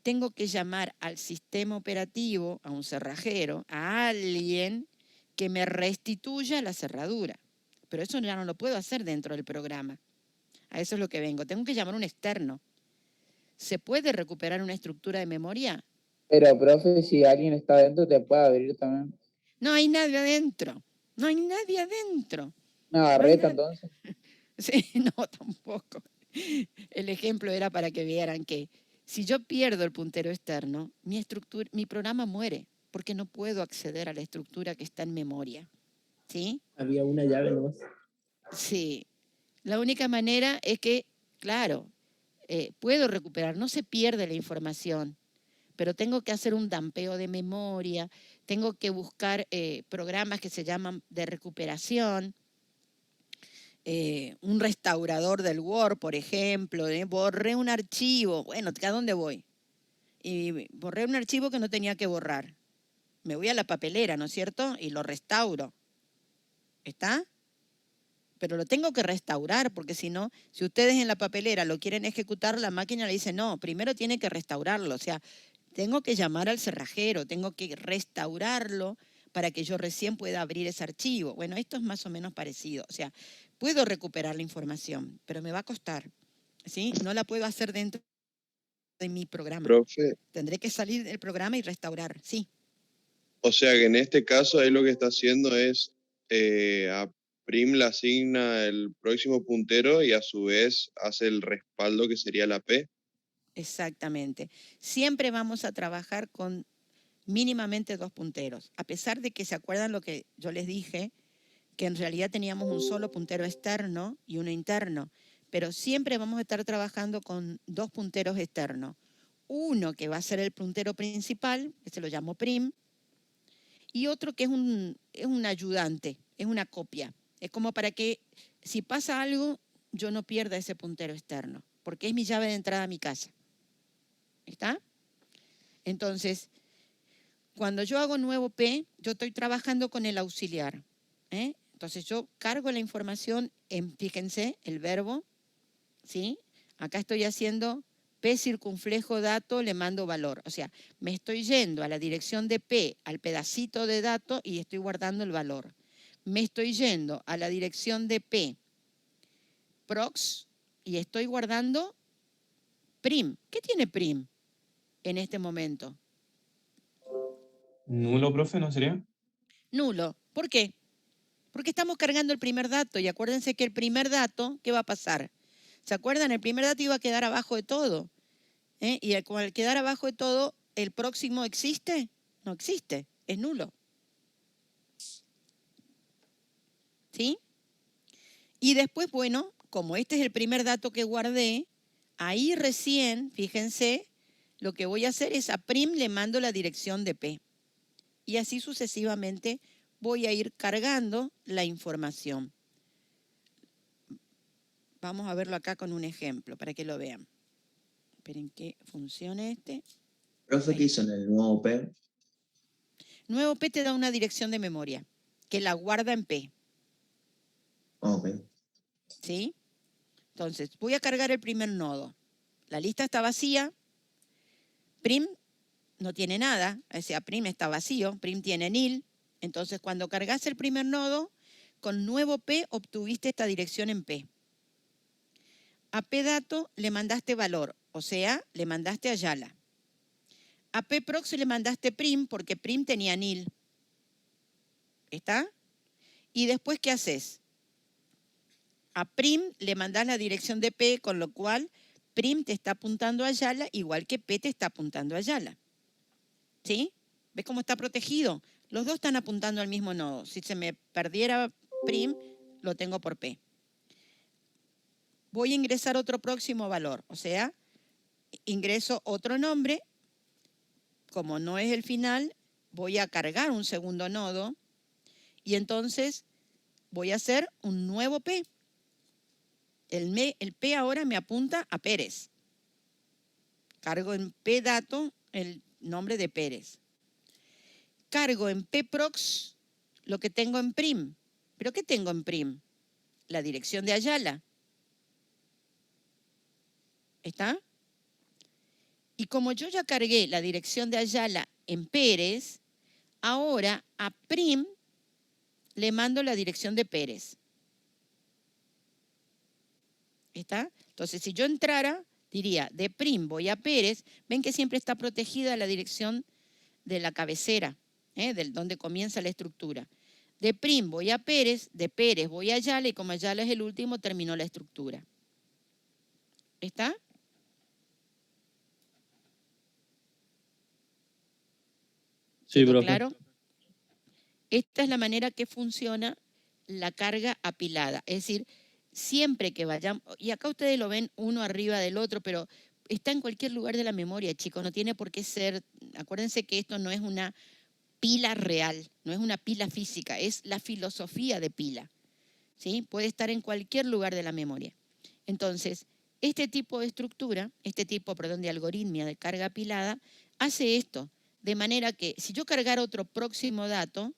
Tengo que llamar al sistema operativo, a un cerrajero, a alguien que me restituya la cerradura. Pero eso ya no lo puedo hacer dentro del programa. A eso es lo que vengo. Tengo que llamar a un externo. ¿Se puede recuperar una estructura de memoria? Pero, profe, si alguien está adentro, te puede abrir también. No hay nadie adentro. No hay nadie adentro. Una No hay barreta, nadie. entonces. Sí, no, tampoco. El ejemplo era para que vieran que si yo pierdo el puntero externo, mi programa muere, porque no puedo acceder a la estructura que está en memoria. ¿Sí? Había una llave nomás. Sí. La única manera es que, claro, puedo recuperar, no se pierde la información, pero tengo que hacer un dampeo de memoria, tengo que buscar programas que se llaman de recuperación, un restaurador del Word, por ejemplo, borré un archivo, bueno, ¿a dónde voy? Y borré un archivo que no tenía que borrar. Me voy a la papelera, ¿no es cierto? Y lo restauro. ¿Está? Pero lo tengo que restaurar, porque si no, si ustedes en la papelera lo quieren ejecutar, la máquina le dice, no, primero tiene que restaurarlo. O sea, tengo que llamar al cerrajero, tengo que restaurarlo para que yo recién pueda abrir ese archivo. Bueno, esto es más o menos parecido. O sea, puedo recuperar la información, pero me va a costar, ¿sí? No la puedo hacer dentro de mi programa. Profe, Tendré que salir del programa y restaurar, sí. o sea que en este caso ahí lo que está haciendo es a Prim le asigna el próximo puntero y a su vez hace el respaldo que sería la P. Exactamente. Siempre vamos a trabajar con mínimamente 2 punteros. A pesar de que se acuerdan lo que yo les dije, que en realidad teníamos un solo puntero externo y uno interno, pero siempre vamos a estar trabajando con 2 punteros externos. Uno que va a ser el puntero principal, que se lo llamo prim, y otro que es un ayudante, es una copia. Es como para que si pasa algo, yo no pierda ese puntero externo, porque es mi llave de entrada a mi casa. ¿Está? Entonces, cuando yo hago nuevo P, yo estoy trabajando con el auxiliar. Entonces yo cargo la información en, fíjense, el verbo, ¿sí? Acá estoy haciendo P circunflejo dato, le mando valor. O sea, me estoy yendo a la dirección de P, al pedacito de dato y estoy guardando el valor. Me estoy yendo a la dirección de P, prox, y estoy guardando prim. ¿Qué tiene prim en este momento? Nulo, profe, ¿no sería? Nulo. ¿Por qué? Porque estamos cargando el primer dato y acuérdense que el primer dato, ¿qué va a pasar? ¿Se acuerdan? El primer dato iba a quedar abajo de todo. Y al quedar abajo de todo, ¿el próximo existe? No existe, es nulo. ¿Sí? Y después, bueno, como este es el primer dato que guardé, ahí recién, fíjense, lo que voy a hacer es a prim le mando la dirección de P. Y así sucesivamente voy a ir cargando la información. Vamos a verlo acá con un ejemplo para que lo vean. Esperen que funcione este. Profe, ¿qué hizo en el nuevo P? Nuevo P te da una dirección de memoria que la guarda en P. Ok. ¿Sí? Entonces, voy a cargar el primer nodo. La lista está vacía. Prim no tiene nada. O sea, prim está vacío. Prim tiene nil. Entonces, cuando cargas el primer nodo, con nuevo P obtuviste esta dirección en P. A pdato le mandaste valor, o sea, le mandaste a Yala. A pprox le mandaste prim porque prim tenía nil. ¿Está? Y después, ¿qué haces? A prim le mandás la dirección de P, con lo cual prim te está apuntando a Yala, igual que P te está apuntando a Yala. ¿Sí? ¿Ves cómo está protegido? Los dos están apuntando al mismo nodo. Si se me perdiera prim, lo tengo por P. Voy a ingresar otro próximo valor, o sea, ingreso otro nombre, como no es el final, voy a cargar un segundo nodo y entonces voy a hacer un nuevo P. El P ahora me apunta a Pérez. Cargo en P dato el nombre de Pérez. Cargo en P prox lo que tengo en prim. ¿Pero qué tengo en prim? La dirección de Ayala. ¿Está? Y como yo ya cargué la dirección de Ayala en Pérez, ahora a prim le mando la dirección de Pérez. ¿Está? Entonces, si yo entrara, diría, de prim voy a Pérez, ven que siempre está protegida la dirección de la cabecera, del donde comienza la estructura. De prim voy a Pérez, de Pérez voy a Ayala, y como Ayala es el último, terminó la estructura. ¿Está? Sí, ¿Quedó profe. claro? Esta es la manera que funciona la carga apilada. Es decir, siempre que vayan, y acá ustedes lo ven uno arriba del otro, pero está en cualquier lugar de la memoria, chicos, no tiene por qué ser, acuérdense que esto no es una pila real, no es una pila física, es la filosofía de pila, ¿sí? Puede estar en cualquier lugar de la memoria. Entonces, este tipo de estructura, de algoritmia de carga apilada, hace esto, de manera que si yo cargara otro próximo dato,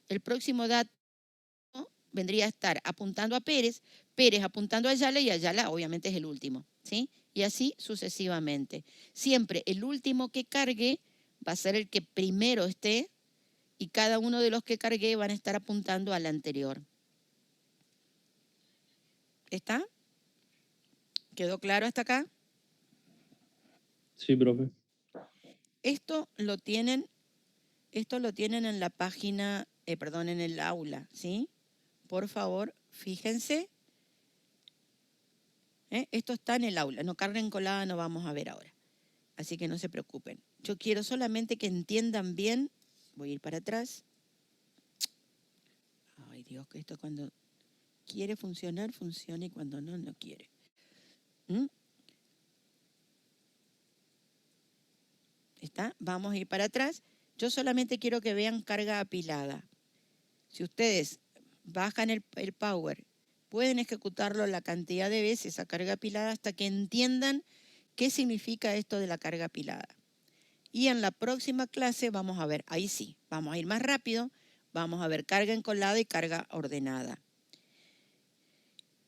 el próximo dato vendría a estar apuntando a Pérez, Pérez apuntando a Ayala y Ayala obviamente es el último, ¿sí? Y así sucesivamente. Siempre el último que cargue va a ser el que primero esté y cada uno de los que cargué van a estar apuntando al anterior. ¿Está? ¿Quedó claro hasta acá? Sí, profe. Esto lo tienen en la página, en el aula, ¿sí? Por favor, fíjense. Esto está en el aula, no carga encolada, no vamos a ver ahora. Así que no se preocupen. Yo quiero solamente que entiendan bien. Voy a ir para atrás. Ay, Dios, que esto cuando quiere funcionar, funciona y cuando no, no quiere. ¿Está? Vamos a ir para atrás. Yo solamente quiero que vean carga apilada. Si ustedes bajan el power, pueden ejecutarlo la cantidad de veces a carga apilada hasta que entiendan qué significa esto de la carga apilada. Y en la próxima clase vamos a ver, ahí sí, vamos a ir más rápido, vamos a ver carga encolada y carga ordenada.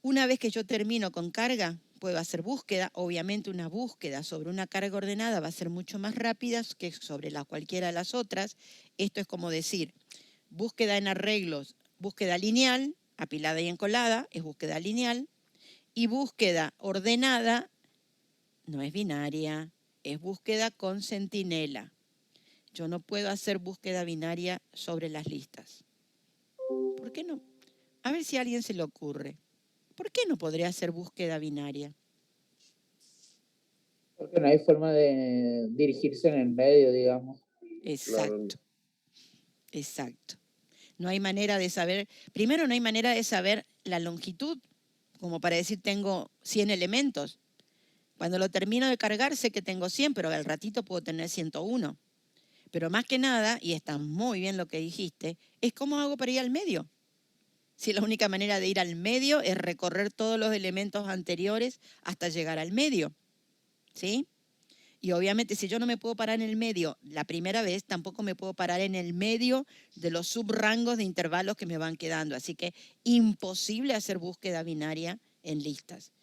Una vez que yo termino con carga, puedo hacer búsqueda. Obviamente una búsqueda sobre una carga ordenada va a ser mucho más rápida que sobre cualquiera de las otras. Esto es como decir, búsqueda en arreglos, búsqueda lineal, apilada y encolada, es búsqueda lineal. Y búsqueda ordenada no es binaria, es búsqueda con centinela. Yo no puedo hacer búsqueda binaria sobre las listas. ¿Por qué no? A ver si a alguien se le ocurre. ¿Por qué no podría hacer búsqueda binaria? Porque no hay forma de dirigirse en el medio, digamos. Exacto. Exacto. No hay manera de saber, primero no hay manera de saber la longitud, como para decir tengo 100 elementos. Cuando lo termino de cargar sé que tengo 100, pero al ratito puedo tener 101. Pero más que nada, y está muy bien lo que dijiste, es cómo hago para ir al medio. Si la única manera de ir al medio es recorrer todos los elementos anteriores hasta llegar al medio, ¿sí? Y obviamente si yo no me puedo parar en el medio la primera vez, tampoco me puedo parar en el medio de los subrangos de intervalos que me van quedando. Así que imposible hacer búsqueda binaria en listas.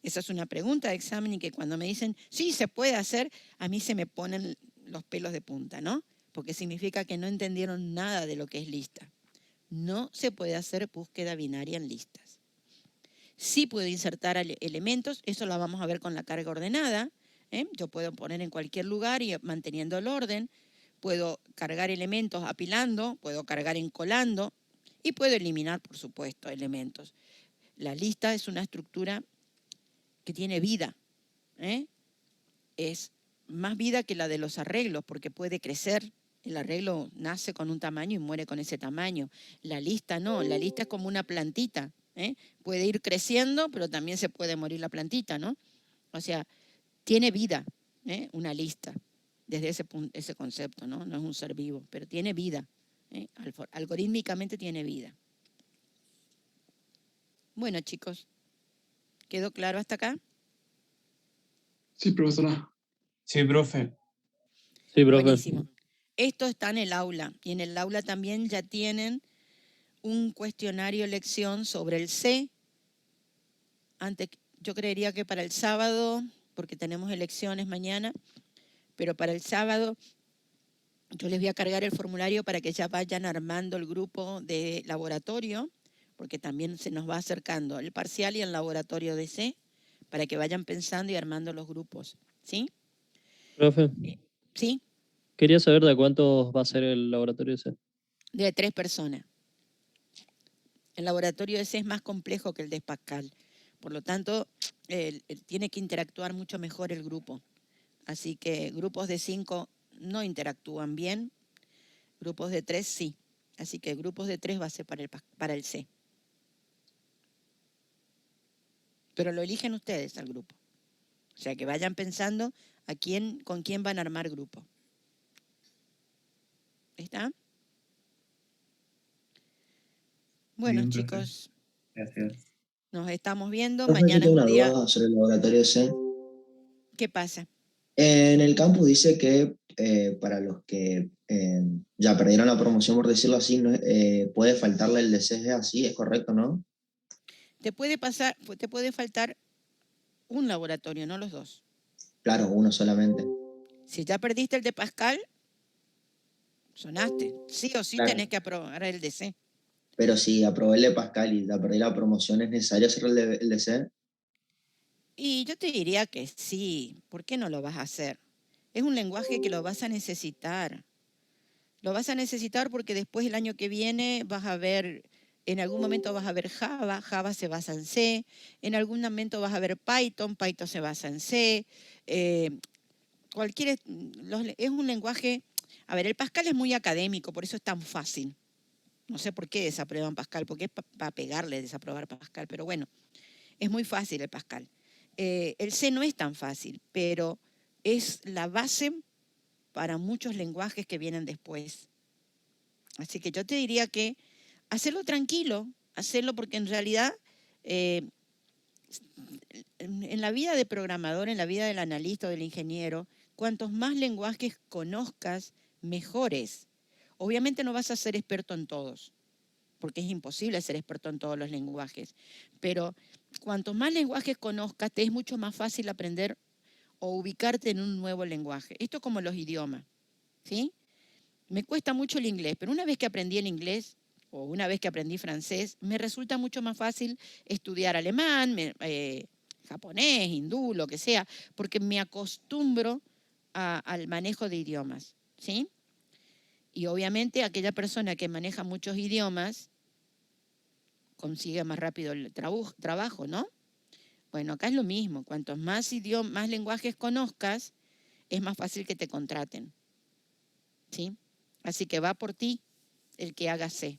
Esa es una pregunta de examen y que cuando me dicen, sí, se puede hacer, a mí se me ponen los pelos de punta, ¿no? Porque significa que no entendieron nada de lo que es lista. No se puede hacer búsqueda binaria en listas. Sí puedo insertar elementos, eso lo vamos a ver con la carga ordenada. Yo puedo poner en cualquier lugar y manteniendo el orden. Puedo cargar elementos apilando, puedo cargar encolando y puedo eliminar, por supuesto, elementos. La lista es una estructura que tiene vida. Es más vida que la de los arreglos porque puede crecer. El arreglo nace con un tamaño y muere con ese tamaño. La lista no, la lista es como una plantita. Puede ir creciendo, pero también se puede morir la plantita, ¿no? O sea, tiene vida, una lista. desde ese concepto, ¿no? No es un ser vivo, pero tiene vida. Algorítmicamente tiene vida. Bueno, chicos, ¿quedó claro hasta acá? Sí, profesora. Sí, profe. Sí, profe. Buenísimo. Esto está en el aula, y en el aula también ya tienen un cuestionario lección sobre el C. Yo creería que para el sábado, porque tenemos elecciones mañana, pero para el sábado yo les voy a cargar el formulario para que ya vayan armando el grupo de laboratorio, porque también se nos va acercando el parcial y el laboratorio de C, para que vayan pensando y armando los grupos. ¿Sí? Profe, ¿Sí? quería saber de cuántos va a ser el laboratorio ese. De 3 personas. El laboratorio ese es más complejo que el de Pascal. Por lo tanto, tiene que interactuar mucho mejor el grupo. Así que grupos de 5 no interactúan bien, grupos de 3 sí. Así que grupos de 3 va a ser para el C. Pero lo eligen ustedes al grupo. O sea, que vayan pensando con quién van a armar grupo. ¿Está? Bueno, Bien, profe. chicos, Gracias. nos estamos viendo. Profe, yo Mañana es tengo un una día... duda sobre el laboratorio C. ¿Qué pasa? En el campus dice que para los que ya perdieron la promoción, por decirlo así, puede faltarle el DCG así, ¿es correcto, no? Te puede faltar un laboratorio, no los 2. Claro, uno solamente. Si ya perdiste el de Pascal, sonaste. Sí o sí Claro. tenés que aprobar el de C. Pero si aprobé el de Pascal y ya perdí la promoción, ¿es necesario hacer el de C? Y yo te diría que sí. ¿Por qué no lo vas a hacer? Es un lenguaje que lo vas a necesitar. Lo vas a necesitar porque después el año que viene vas a ver, en algún momento vas a ver Java, Java se basa en C, en algún momento vas a ver Python, Python se basa en C. Es un lenguaje, a ver, el Pascal es muy académico, por eso es tan fácil. No sé por qué desaprueban Pascal, porque es para pegarle desaprobar Pascal, pero bueno, es muy fácil el Pascal. El C no es tan fácil, pero es la base para muchos lenguajes que vienen después. Así que yo te diría que hacerlo tranquilo, hacerlo porque en realidad en la vida de programador, en la vida del analista o del ingeniero, cuantos más lenguajes conozcas, mejores. Obviamente no vas a ser experto en todos, porque es imposible ser experto en todos los lenguajes, pero cuantos más lenguajes conozcas, te es mucho más fácil aprender o ubicarte en un nuevo lenguaje. Esto es como los idiomas, ¿sí? Me cuesta mucho el inglés, pero una vez que aprendí el inglés o una vez que aprendí francés, me resulta mucho más fácil estudiar alemán, japonés, hindú, lo que sea, porque me acostumbro al manejo de idiomas, ¿sí? Y obviamente aquella persona que maneja muchos idiomas consigue más rápido el trabajo, ¿no? Bueno, acá es lo mismo. Cuantos más lenguajes conozcas, es más fácil que te contraten, ¿sí? Así que va por ti el que haga C.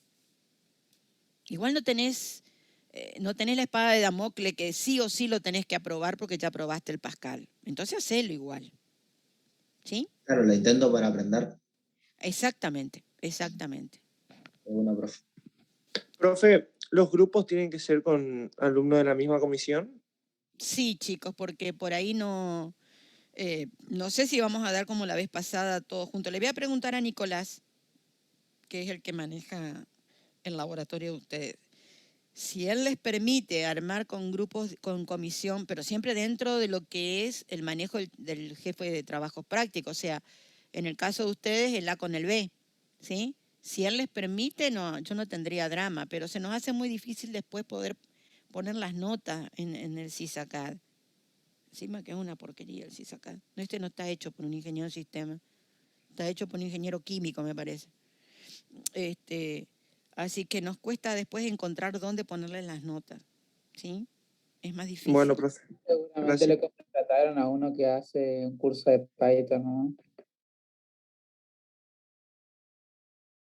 Igual no tenés la espada de Damocles que sí o sí lo tenés que aprobar porque ya aprobaste el Pascal. Entonces hacelo igual, ¿sí? Claro, lo intento para aprender. Exactamente, exactamente. Una profe. Profe, ¿los grupos tienen que ser con alumnos de la misma comisión? Sí, chicos, porque por ahí no sé si vamos a dar como la vez pasada todos juntos. Le voy a preguntar a Nicolás, que es el que maneja el laboratorio de ustedes, si él les permite armar con grupos, con comisión, pero siempre dentro de lo que es el manejo del jefe de trabajos prácticos, o sea, en el caso de ustedes, el A con el B, ¿sí? Si él les permite, no, yo no tendría drama, pero se nos hace muy difícil después poder poner las notas en el CISACAD. Encima que es una porquería el CISACAD. Este no está hecho por un ingeniero de sistema, está hecho por un ingeniero químico, me parece. Así que nos cuesta después encontrar dónde ponerle las notas, ¿sí? Es más difícil. Bueno, profe. Seguramente Gracias. le contrataron a uno que hace un curso de Python, ¿no?